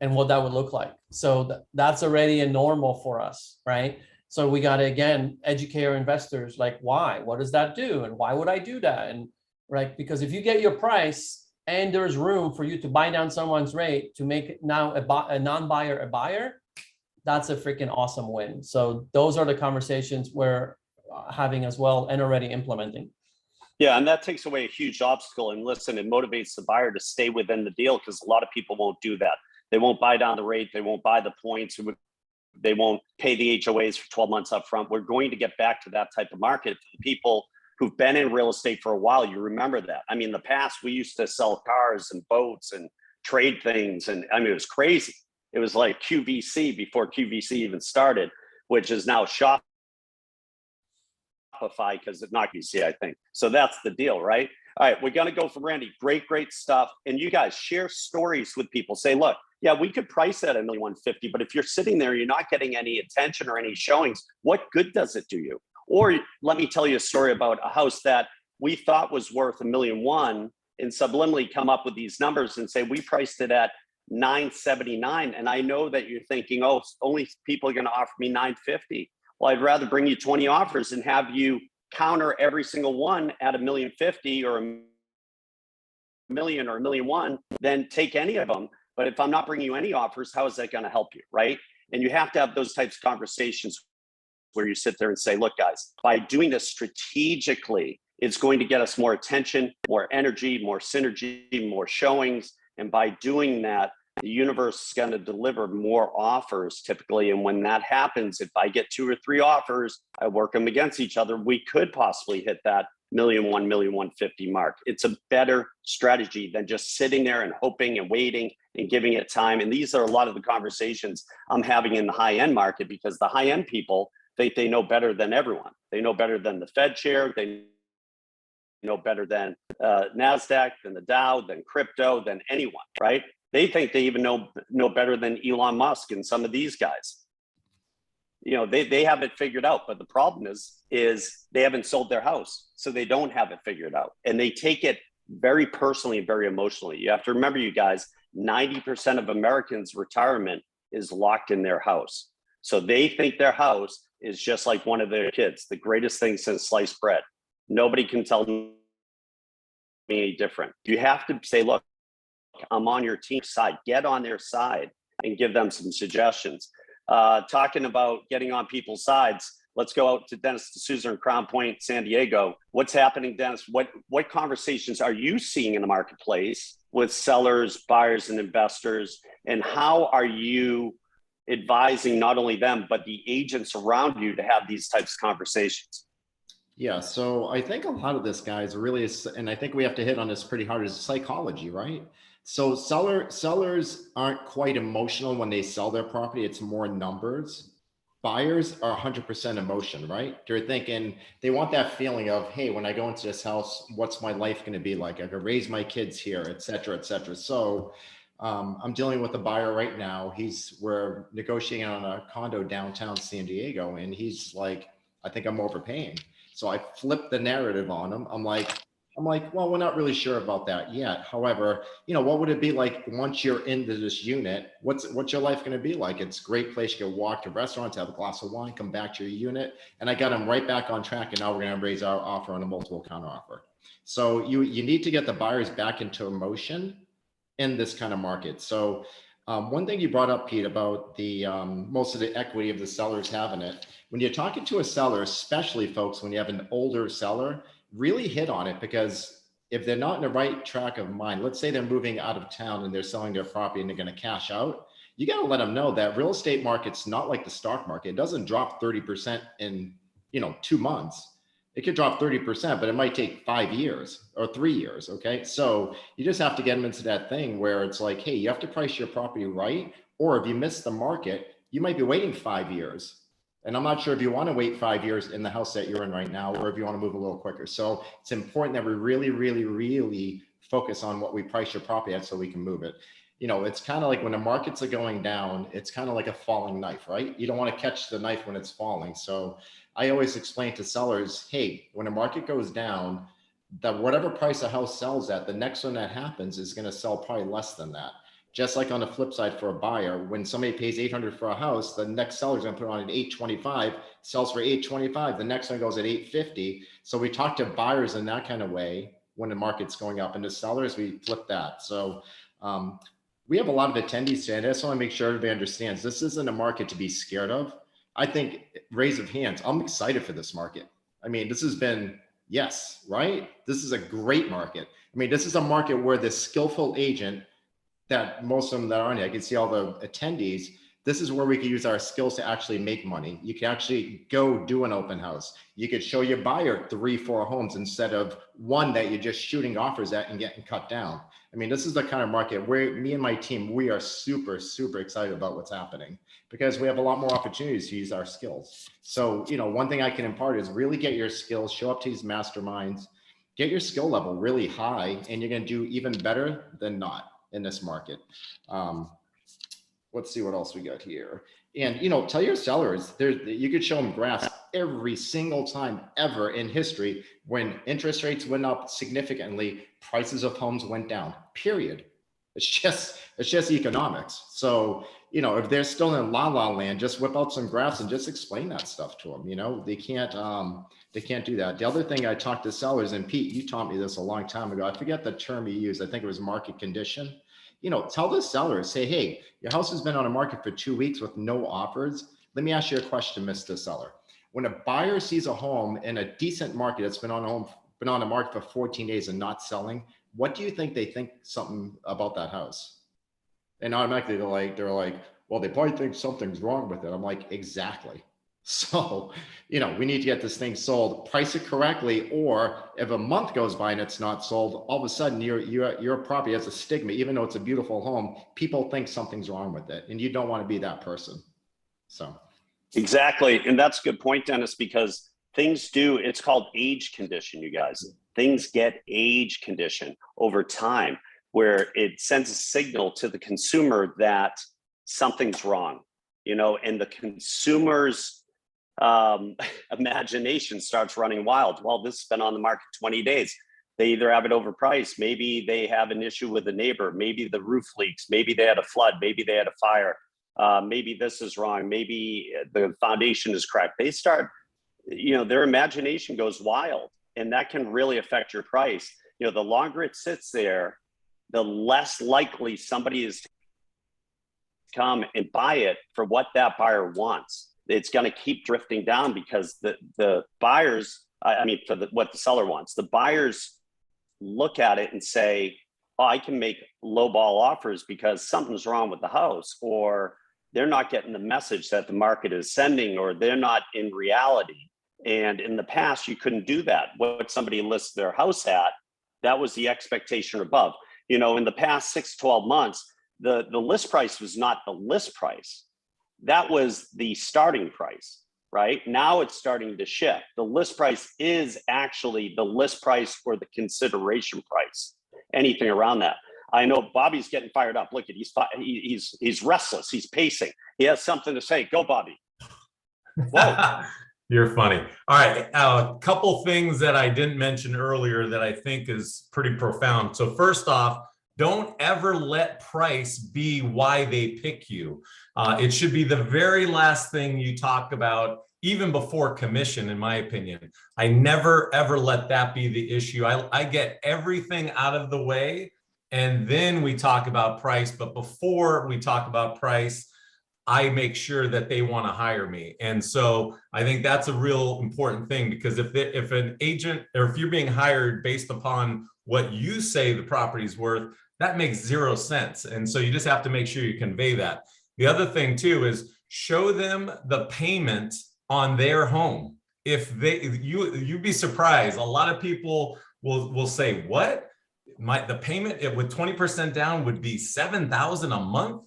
and what that would look like. So that's already a normal for us, right? So we got to, again, educate our investors, like, why? What does that do? And why would I do that? And right, because if you get your price and there's room for you to buy down someone's rate to make it now a non-buyer a buyer, that's a freaking awesome win. So those are the conversations we're having as well and already implementing. Yeah, and that takes away a huge obstacle. And listen, it motivates the buyer to stay within the deal because a lot of people won't do that. They won't buy down the rate. They won't buy the points. They won't pay the HOAs for 12 months up front. We're going to get back to that type of market. For the people who've been in real estate for a while, you remember that. I mean, in the past, we used to sell cars and boats and trade things. And I mean, it was crazy. It was like QVC before QVC even started, which is now Shopify because it's not QVC, I think. So that's the deal, right? All right, we're going to go from Randy. Great stuff. And you guys share stories with people. Say, look, yeah, we could price at $1,150,000, but if you're sitting there, you're not getting any attention or any showings. What good does it do you? Or let me tell you a story about a house that we thought was worth $1,100,000 and subliminally come up with these numbers and say, we priced it at $979. And I know that you're thinking, oh, only people are going to offer me $950. Well, I'd rather bring you 20 offers and have you counter every single one at $1,050,000 or $1,000,000 or $1,100,000 than take any of them. But if I'm not bringing you any offers, how is that going to help you, right? And you have to have those types of conversations where you sit there and say, look, guys, by doing this strategically, it's going to get us more attention, more energy, more synergy, more showings. And by doing that, the universe is going to deliver more offers typically. And when that happens, if I get 2 or 3 offers, I work them against each other, we could possibly hit that $1,100,000, $1,150,000 mark. It's a better strategy than just sitting there and hoping and waiting and giving it time. And these are a lot of the conversations I'm having in the high-end market because the high-end people think they know better than everyone. They know better than the Fed chair. They know better than NASDAQ, than the Dow, than crypto, than anyone, right? They think they even know better than Elon Musk and some of these guys. You know, they have it figured out, but the problem is they haven't sold their house, so they don't have it figured out. And they take it very personally and very emotionally. You have to remember, you guys, 90% of Americans' retirement is locked in their house. So they think their house is just like one of their kids, the greatest thing since sliced bread. Nobody can tell me any different. You have to say, look, I'm on your team's side. Get on their side and give them some suggestions. Talking about getting on people's sides, let's go out to Dennis D'Souza in Crown Point, San Diego. What's happening, Dennis? What conversations are you seeing in the marketplace with sellers, buyers, and investors? And how are you advising not only them, but the agents around you to have these types of conversations? Yeah, so I think a lot of this, guys, really is, and I think we have to hit on this pretty hard, is psychology, right? So sellers aren't quite emotional when they sell their property. It's more numbers. Buyers are 100% emotion, right? They're thinking, they want that feeling of, hey, when I go into this house, what's my life going to be like? I could raise my kids here, et cetera, et cetera. So I'm dealing with a buyer right now. We're negotiating on a condo downtown San Diego, and he's like, I think I'm overpaying. So I flipped the narrative on him. I'm like, well, we're not really sure about that yet. However, you know, what would it be like once you're into this unit? What's your life going to be like? It's a great place. You can walk to restaurants, have a glass of wine, come back to your unit. And I got him right back on track. And now we're going to raise our offer on a multiple counter offer. So you need to get the buyers back into emotion in this kind of market. So one thing you brought up, Pete, about the most of the equity of the sellers having it. When you're talking to a seller, especially folks, when you have an older seller, really hit on it, because if they're not in the right track of mind, let's say they're moving out of town and they're selling their property and they're going to cash out, you got to let them know that real estate market's not like the stock market. It doesn't drop 30% in 2 months. It could drop 30%, but it might take 5 years or 3 years. Okay. So you just have to get them into that thing where it's like, hey, you have to price your property right. Or if you miss the market, you might be waiting 5 years. And I'm not sure if you want to wait 5 years in the house that you're in right now, or if you want to move a little quicker. So it's important that we really, really, really focus on what we price your property at so we can move it. You know, it's kind of like when the markets are going down, it's kind of like a falling knife, right? You don't want to catch the knife when it's falling. So I always explain to sellers, hey, when the market goes down, that whatever price a house sells at, the next one that happens is going to sell probably less than that. Just like on the flip side for a buyer, when somebody pays 800 for a house, the next seller is going to put it on at 825, sells for 825. The next one goes at 850. So we talk to buyers in that kind of way when the market's going up, and to sellers, we flip that. So we have a lot of attendees today, and I just want to make sure everybody understands this isn't a market to be scared of. I think, raise of hands, I'm excited for this market. I mean, this has been, yes, right? This is a great market. I mean, this is a market where the skillful agent that most of them that are on here, I can see all the attendees. This is where we can use our skills to actually make money. You can actually go do an open house. You could show your buyer 3-4 homes instead of one that you're just shooting offers at and getting cut down. I mean, this is the kind of market where me and my team, we are super, super excited about what's happening because we have a lot more opportunities to use our skills. So, you know, one thing I can impart is really get your skills, show up to these masterminds, get your skill level really high, and you're going to do even better than not in this market. Let's see what else we got here. And, you know, tell your sellers, you could show them graphs every single time ever in history when interest rates went up significantly, prices of homes went down, period. It's just economics. So, you know, if they're still in la land, just whip out some graphs and just explain that stuff to them. You know, they can't do that. The other thing I talked to sellers, and Pete, you taught me this a long time ago. I forget the term you used. I think it was market condition. You know, tell the sellers, say, hey, your house has been on the market for 2 weeks with no offers. Let me ask you a question, Mr. Seller. When a buyer sees a home in a decent market that's been on the market for 14 days and not selling, what do you think they think something about that house? And automatically they're like, well, they probably think something's wrong with it. I'm like, exactly. So, you know, we need to get this thing sold, price it correctly, or if a month goes by and it's not sold, all of a sudden your property has a stigma, even though it's a beautiful home, people think something's wrong with it, and you don't want to be that person. So. Exactly. And that's a good point, Dennis, because it's called age condition, you guys. Things get age condition over time where it sends a signal to the consumer that something's wrong, you know, and the consumer's imagination starts running wild. Well, this has been on the market 20 days. They either have it overpriced, maybe they have an issue with a neighbor, maybe the roof leaks, maybe they had a flood, maybe they had a fire, maybe this is wrong, maybe the foundation is cracked. They start, you know, their imagination goes wild, and that can really affect your price. You know, the longer it sits there, the less likely somebody is to come and buy it for what that buyer wants. It's going to keep drifting down because the buyers, what the seller wants, the buyers look at it and say, oh, I can make lowball offers because something's wrong with the house, or they're not getting the message that the market is sending, or they're not in reality. And in the past, you couldn't do that. What somebody lists their house at, that was the expectation above. You know, in the past 6 to 12 months, the list price was not the list price. That was the starting price, right? Now it's starting to shift. The list price is actually the list price or the consideration price, anything around that. I know Bobby's getting fired up. Look at, he's restless. He's pacing. He has something to say. Go, Bobby. Whoa. You're funny. All right. A couple things that I didn't mention earlier that I think is pretty profound. So first off, don't ever let price be why they pick you. It should be the very last thing you talk about, even before commission, in my opinion. I never, ever let that be the issue. I get everything out of the way, and then we talk about price. But before we talk about price, I make sure that they want to hire me. And so I think that's a real important thing, because if an agent, or if you're being hired based upon what you say the property's worth, that makes zero sense. And so you just have to make sure you convey that. The other thing too is show them the payment on their home. You'd be surprised. A lot of people will say, what? The payment with 20% down would be $7,000 a month.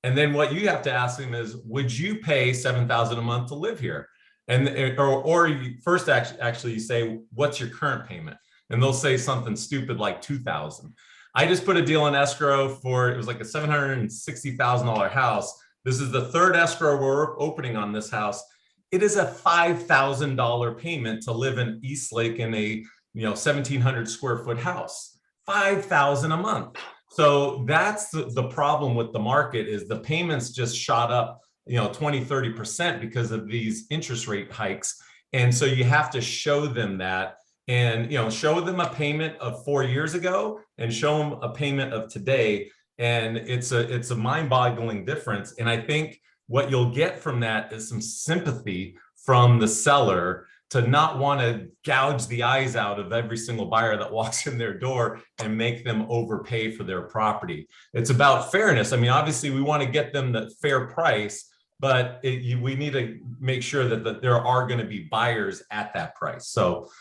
And then what you have to ask them is, would you pay $7,000 a month to live here? And or you first actually say, what's your current payment? and they'll say something stupid like 2,000. I just put a deal in escrow for, it was like a $760,000 house. This is the third escrow we're opening on this house. It is a $5,000 payment to live in Eastlake in a 1,700 square foot house. $5,000 a month. So that's the problem with the market, is the payments just shot up 20-30% because of these interest rate hikes. And so you have to show them that, and show them a payment of 4 years ago and show them a payment of today. And it's a mind-boggling difference. And I think what you'll get from that is some sympathy from the seller to not want to gouge the eyes out of every single buyer that walks in their door and make them overpay for their property. It's about fairness. I mean, obviously we want to get them the fair price, but we need to make sure that there are going to be buyers at that price. So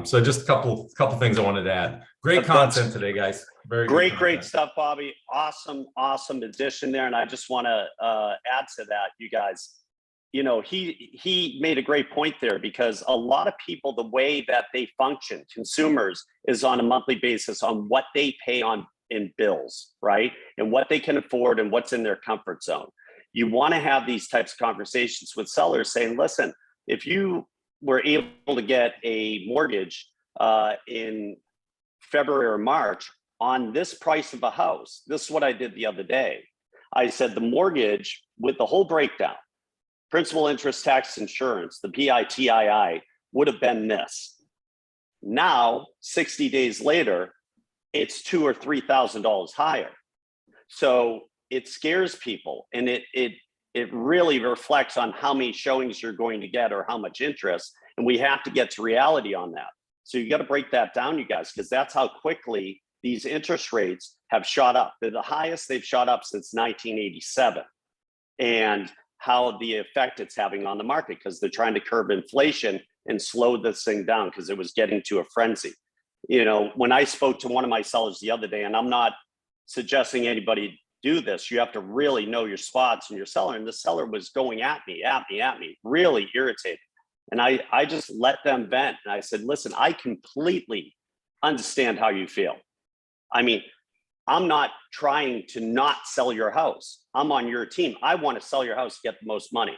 just a couple things I wanted to add. Great content today, guys. Very good great stuff, Bobby. Awesome addition there. And I just want to add to that, you guys. He made a great point there, because a lot of people, the way that they function, consumers, is on a monthly basis on what they pay on in bills, right? And what they can afford and what's in their comfort zone. You want to have these types of conversations with sellers saying, listen, if you were able to get a mortgage in February or March on this price of a house, this is what I did the other day. I said the mortgage with the whole breakdown, principal, interest, tax, insurance, the PITII, would have been this. Now, 60 days later, it's $2,000 or $3,000 higher. So it scares people, and it really reflects on how many showings you're going to get or how much interest. And we have to get to reality on that. So you got to break that down, you guys, because that's how quickly these interest rates have shot up. They're the highest they've shot up since 1987. And how the effect it's having on the market, because they're trying to curb inflation and slow this thing down because it was getting to a frenzy. When I spoke to one of my sellers the other day, and I'm not suggesting anybody do this, you have to really know your spots and your seller. And the seller was going at me, really irritated. And I just let them vent. And I said, listen, I completely understand how you feel. I mean, I'm not trying to not sell your house. I'm on your team. I want to sell your house to get the most money.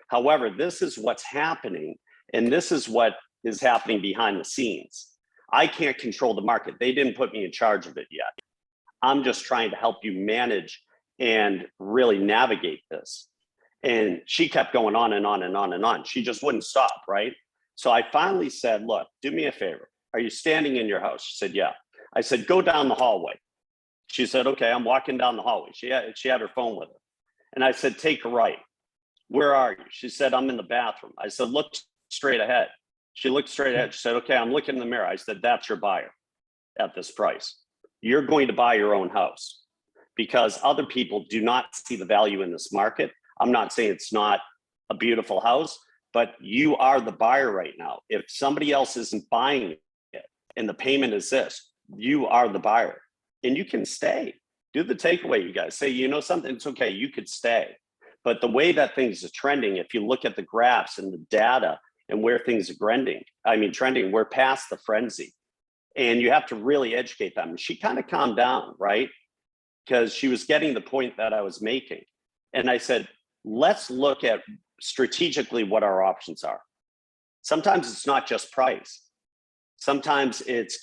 However, this is what's happening. And this is what is happening behind the scenes. I can't control the market. They didn't put me in charge of it yet. I'm just trying to help you manage and really navigate this. And she kept going on and on and on and on. She just wouldn't stop, right? So I finally said, look, do me a favor. Are you standing in your house? She said, yeah. I said, go down the hallway. She said, okay, I'm walking down the hallway. She had her phone with her. And I said, take a right. Where are you? She said, I'm in the bathroom. I said, look straight ahead. She looked straight ahead. She said, okay, I'm looking in the mirror. I said, that's your buyer at this price. You're going to buy your own house, because other people do not see the value in this market. I'm not saying it's not a beautiful house, but you are the buyer right now. If somebody else isn't buying it and the payment is this, you are the buyer, and you can stay. Do the takeaway, you guys. Say, something, it's okay, you could stay. But the way that things are trending, if you look at the graphs and the data and where things are trending, we're past the frenzy. And you have to really educate them. She kind of calmed down, right? Because she was getting the point that I was making. And I said, let's look at strategically what our options are. Sometimes it's not just price. Sometimes it's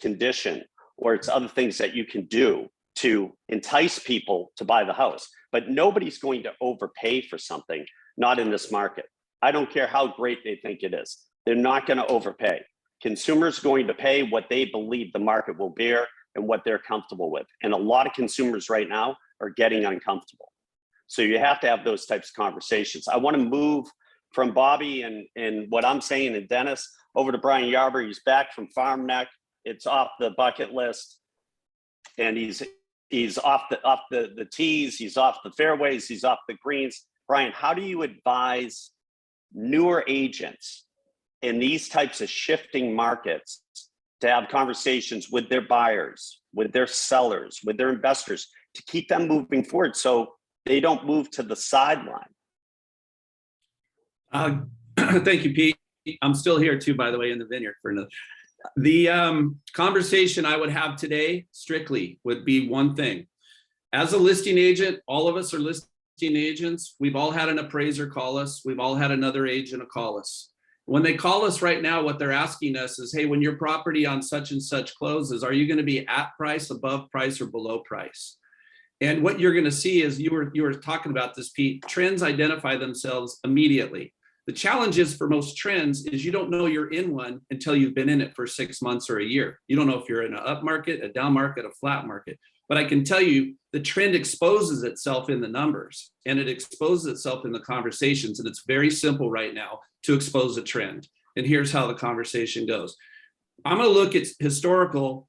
condition, or it's other things that you can do to entice people to buy the house. But nobody's going to overpay for something, not in this market. I don't care how great they think it is. They're not going to overpay. Consumers are going to pay what they believe the market will bear and what they're comfortable with. And a lot of consumers right now are getting uncomfortable. So you have to have those types of conversations. I want to move from Bobby and what I'm saying and Dennis over to Brian Yarber. He's back from Farm Neck. It's off the bucket list. And he's off the tees, he's off the fairways, he's off the greens. Brian, how do you advise newer agents in these types of shifting markets to have conversations with their buyers, with their sellers, with their investors, to keep them moving forward so they don't move to the sideline? Thank you, Pete. I'm still here too, by the way, in the vineyard for another. The conversation I would have today strictly would be one thing. As a listing agent, all of us are listing agents. We've all had an appraiser call us. We've all had another agent call us. When they call us right now, what they're asking us is, hey, when your property on such and such closes, are you going to be at price, above price, or below price? And what you're going to see is, you were talking about this, Pete, trends identify themselves immediately. The challenge is for most trends is you don't know you're in one until you've been in it for 6 months or a year. You don't know if you're in an up market, a down market, a flat market. But I can tell you the trend exposes itself in the numbers, and it exposes itself in the conversations. And it's very simple right now to expose a trend. And here's how the conversation goes. I'm going to look at historical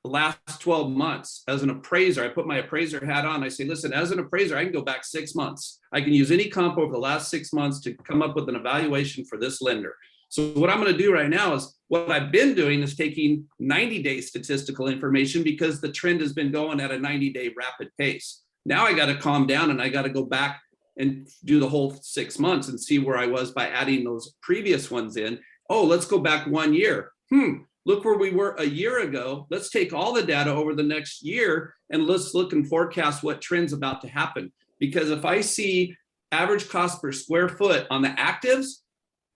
the last 12 months as an appraiser. I put my appraiser hat on. I say, listen, as an appraiser, I can go back 6 months. I can use any comp over the last 6 months to come up with an evaluation for this lender. So what I'm going to do right now is, what I've been doing is taking 90-day statistical information, because the trend has been going at a 90-day rapid pace. Now I got to calm down, and I got to go back and do the whole 6 months and see where I was by adding those previous ones in. Oh, let's go back 1 year. Look where we were a year ago. Let's take all the data over the next year and let's look and forecast what trend's about to happen. Because if I see average cost per square foot on the actives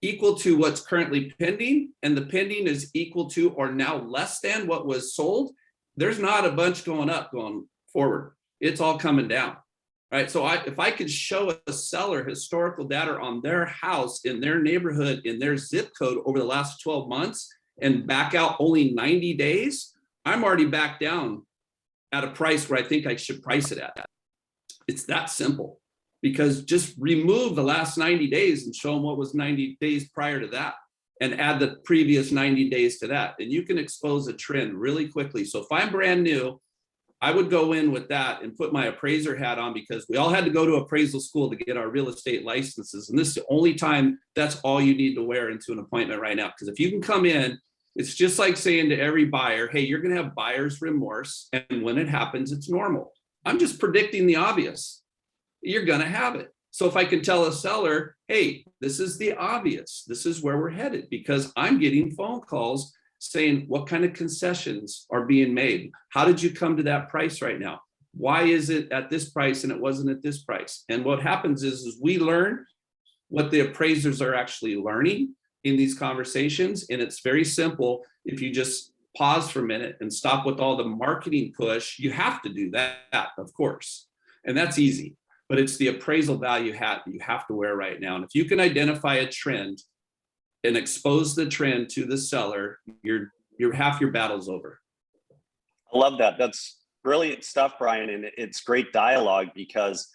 equal to what's currently pending, and the pending is equal to or now less than what was sold, there's not a bunch going up going forward. It's all coming down. Right. So if I could show a seller historical data on their house, in their neighborhood, in their zip code over the last 12 months, and back out only 90 days, I'm already back down at a price where I think I should price it at. It's that simple, because just remove the last 90 days and show them what was 90 days prior to that, and add the previous 90 days to that. And you can expose a trend really quickly. So if I'm brand new, I would go in with that and put my appraiser hat on, because we all had to go to appraisal school to get our real estate licenses. And this is the only time that's all you need to wear into an appointment right now. Because if you can come in, it's just like saying to every buyer, hey, you're going to have buyer's remorse. And when it happens, it's normal. I'm just predicting the obvious. You're going to have it. So if I can tell a seller, hey, this is the obvious, this is where we're headed, because I'm getting phone calls saying, what kind of concessions are being made? How did you come to that price right now? Why is it at this price and it wasn't at this price? And what happens is we learn what the appraisers are actually learning in these conversations. And it's very simple. If you just pause for a minute and stop with all the marketing push, you have to do that, of course. And that's easy, but it's the appraisal value hat that you have to wear right now. And if you can identify a trend and expose the trend to the seller, you're half your battle's over. I love that. That's brilliant stuff, Brian. And it's great dialogue, because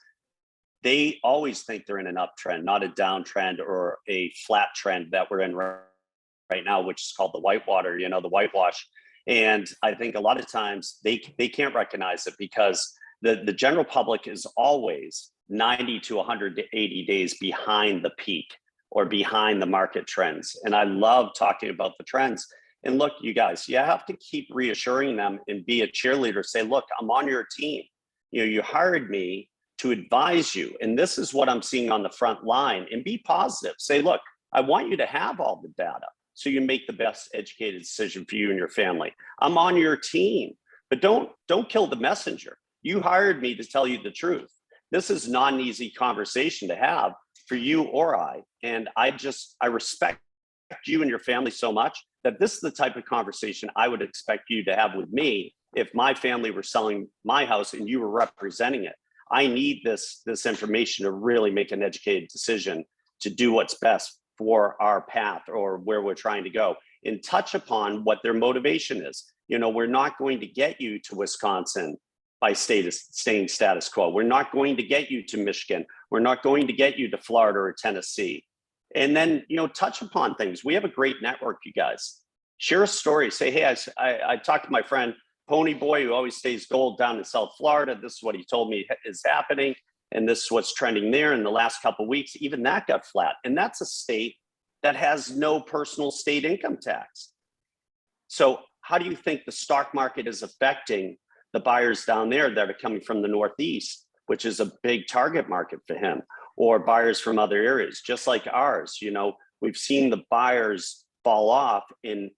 they always think they're in an uptrend, not a downtrend or a flat trend that we're in right now, which is called the whitewater, the whitewash. And I think a lot of times they can't recognize it, because the general public is always 90 to 180 days behind the peak or behind the market trends. And I love talking about the trends. And look, you guys, you have to keep reassuring them and be a cheerleader. Say, look, I'm on your team. You hired me to advise you, and this is what I'm seeing on the front line. And be positive. Say, look, I want you to have all the data so you make the best educated decision for you and your family. I'm on your team, but don't kill the messenger. You hired me to tell you the truth. This is not an easy conversation to have for you or I. And I respect you and your family so much that this is the type of conversation I would expect you to have with me if my family were selling my house and you were representing it. I need this information to really make an educated decision to do what's best for our path or where we're trying to go, and touch upon what their motivation is. We're not going to get you to Wisconsin by staying status quo. We're not going to get you to Michigan. We're not going to get you to Florida or Tennessee. And then, touch upon things. We have a great network, you guys. Share a story. Say, hey, I talked to my friend Pony Boy, who always stays gold down in South Florida. This is what he told me is happening. And this is what's trending there in the last couple of weeks. Even that got flat. And that's a state that has no personal state income tax. So how do you think the stock market is affecting the buyers down there that are coming from the Northeast, which is a big target market for him, or buyers from other areas, just like ours? we've seen the buyers fall off, and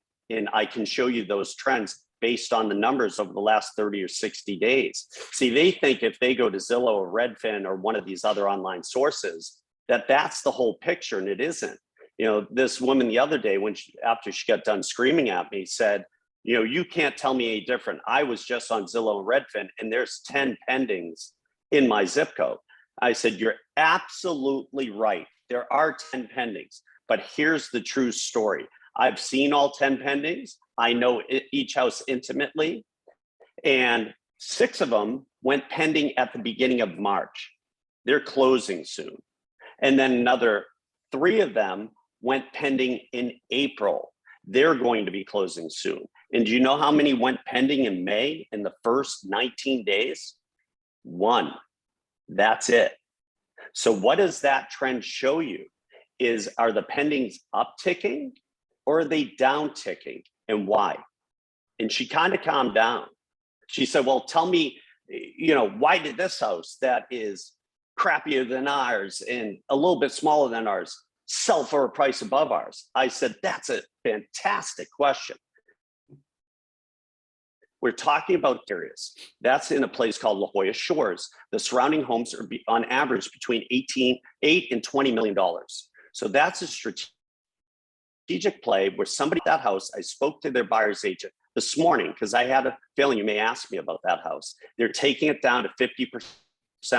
I can show you those trends based on the numbers over the last 30 or 60 days. See, they think if they go to Zillow or Redfin or one of these other online sources, that's the whole picture, and it isn't. You know, this woman the other day, after she got done screaming at me, said, you know, you can't tell me any different. I was just on Zillow and Redfin, and there's 10 pendings in my zip code. I said, you're absolutely right. There are 10 pendings, but here's the true story. I've seen all 10 pendings. I know each house intimately, and 6 of them went pending at the beginning of March. They're closing soon. And then another 3 of them went pending in April. They're going to be closing soon. And do you know how many went pending in May in the first 19 days? 1. That's it. So what does that trend show you? Are the pendings upticking or are they down ticking, and why? And she kind of calmed down. She said, well, tell me, you know, why did this house that is crappier than ours and a little bit smaller than ours sell for a price above ours? I said, that's a fantastic question. We're talking about areas. That's in a place called La Jolla Shores. The surrounding homes are on average between $8 and $20 million. So that's a strategic play where somebody at that house, I spoke to their buyer's agent this morning because I had a feeling you may ask me about that house. They're taking it down to 50%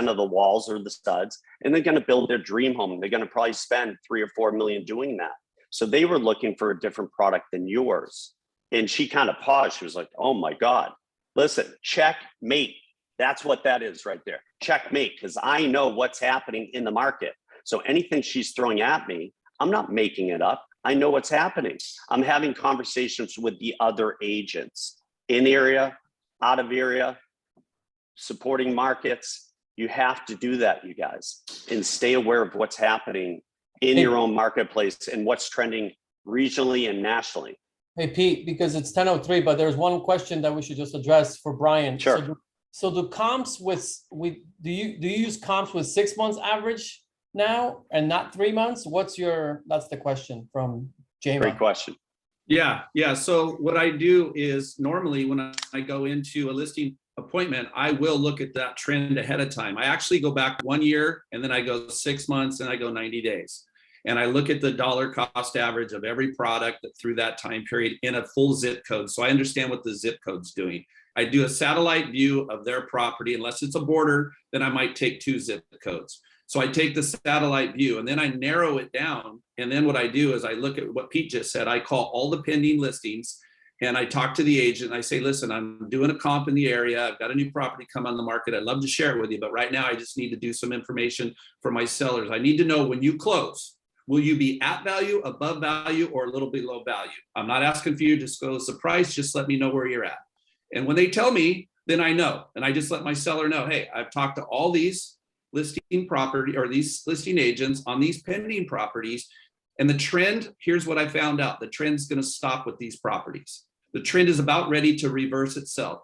of the walls or the studs, and they're going to build their dream home. They're going to probably spend $3 or $4 million doing that. So they were looking for a different product than yours. And she kind of paused. She was like, oh my God, listen, checkmate. That's what that is right there. Checkmate, because I know what's happening in the market. So anything she's throwing at me, I'm not making it up. I know what's happening. I'm having conversations with the other agents in area, out of area, supporting markets. You have to do that, you guys, and stay aware of what's happening in your own marketplace and what's trending regionally and nationally. Hey, Pete, because it's 10:03, but there's one question that we should just address for Brian. Sure. So do comps do you use comps with 6 months average now and not 3 months? That's the question from Jamie. Great question. Yeah. So what I do is normally when I go into a listing appointment, I will look at that trend ahead of time. I actually go back 1 year, and then I go 6 months, and I go 90 days. And I look at the dollar cost average of every product through that time period in a full zip code. So I understand what the zip code's doing. I do a satellite view of their property. Unless it's a border, then I might take 2 zip codes. So I take the satellite view and then I narrow it down. And then what I do is I look at what Pete just said. I call all the pending listings and I talk to the agent. And I say, listen, I'm doing a comp in the area. I've got a new property come on the market. I'd love to share it with you. But right now I just need to do some information for my sellers. I need to know when you close, will you be at value, above value, or a little below value? I'm not asking for you to disclose the price. Just let me know where you're at. And when they tell me, then I know. And I just let my seller know, hey, I've talked to all these listing property or these listing agents on these pending properties. And the trend, here's what I found out. The trend's going to stop with these properties. The trend is about ready to reverse itself.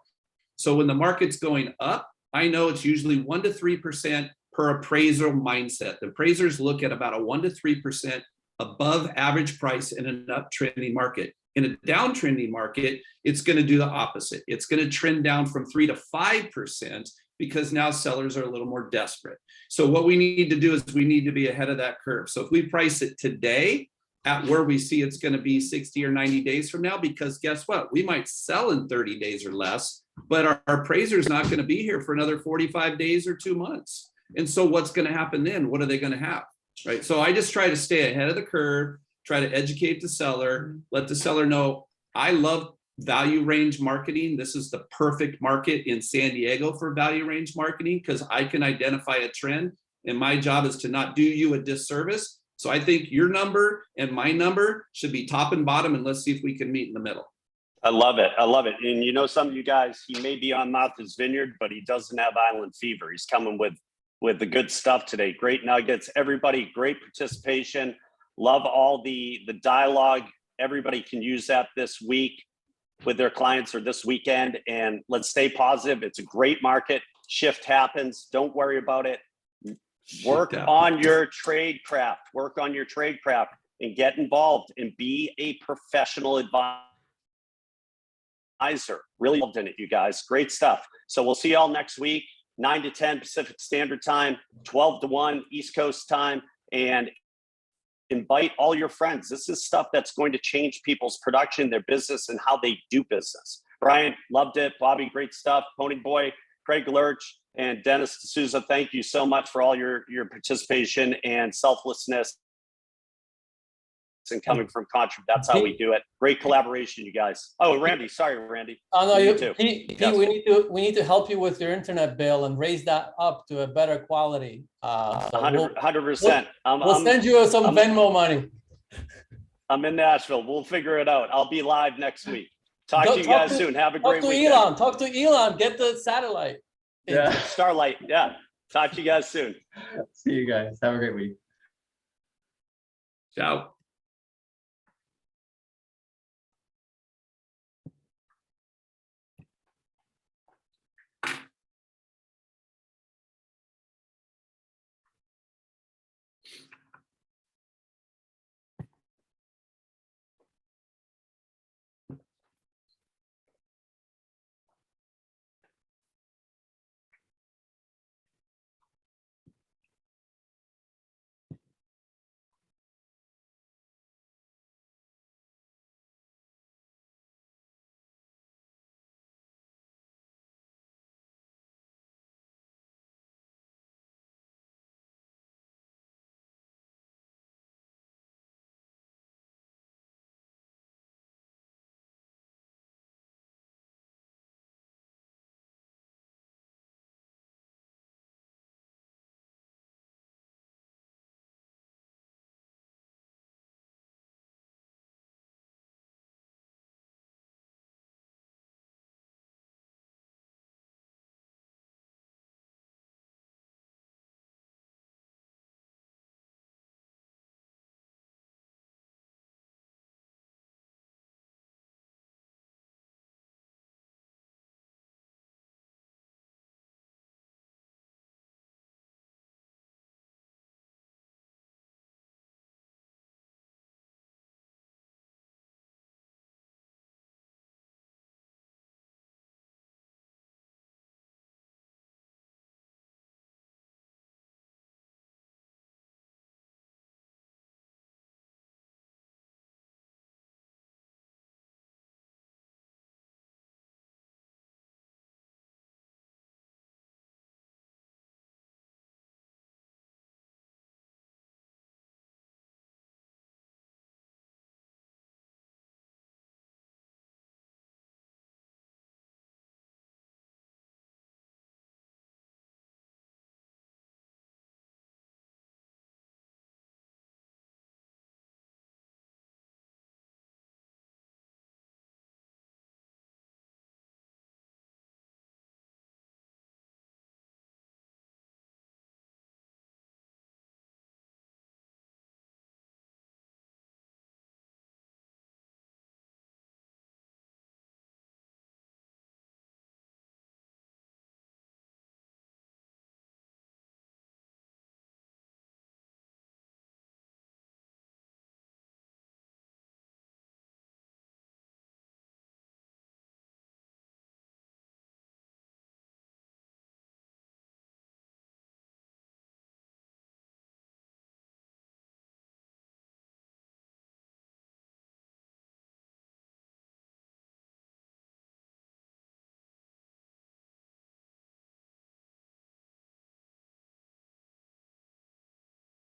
So when the market's going up, I know it's usually 1 to 3% per appraiser mindset. The appraisers look at about a 1 to 3% above average price in an uptrending market. In a downtrending market, it's going to do the opposite. It's going to trend down from 3 to 5% because now sellers are a little more desperate. So what we need to do is we need to be ahead of that curve. So if we price it today at where we see it's going to be 60 or 90 days from now, because guess what? We might sell in 30 days or less, but our appraiser is not going to be here for another 45 days or 2 months. And so what's going to happen then? What are they going to have? Right. So I just try to stay ahead of the curve, try to educate the seller, let the seller know I love value range marketing. This is the perfect market in San Diego for value range marketing because I can identify a trend and my job is to not do you a disservice. So I think your number and my number should be top and bottom, and let's see if we can meet in the middle. I love it. I love it. And you know, some of you guys, he may be on Martha's Vineyard, but he doesn't have island fever. He's coming with the good stuff today. Great nuggets. Everybody, great participation. Love all the dialogue. Everybody can use that this week with their clients or this weekend. And let's stay positive. It's a great market. Shift happens. Don't worry about it. Work on your trade craft. Work on your trade craft. and get involved and be a professional advisor. Really involved in it, you guys. Great stuff. So we'll see y'all next week, 9 to 10 Pacific Standard Time, 12 to 1 East Coast time, and invite all your friends. This is stuff that's going to change people's production, their business, and how they do business. Brian, loved it. Bobby, great stuff. Pony Boy, Craig Lurch, and Dennis D'Souza, thank you so much for all your participation and selflessness and coming from Contra. That's how we do it. Great collaboration, you guys. Oh, Randy, sorry, Randy. Oh no, You you too. Pete, Yes. we need to help you with your internet bill and raise that up to a better quality. So 100%. we'll send you some I'm- Venmo money. I'm in Nashville. We'll figure it out. I'll be live next week. Talk to you Talk guys soon. Have a Talk great to weekend. Elon. Talk to Elon. Get the satellite. Yeah. Starlight. Yeah. Talk to you guys soon. See you guys. Have a great week. Ciao.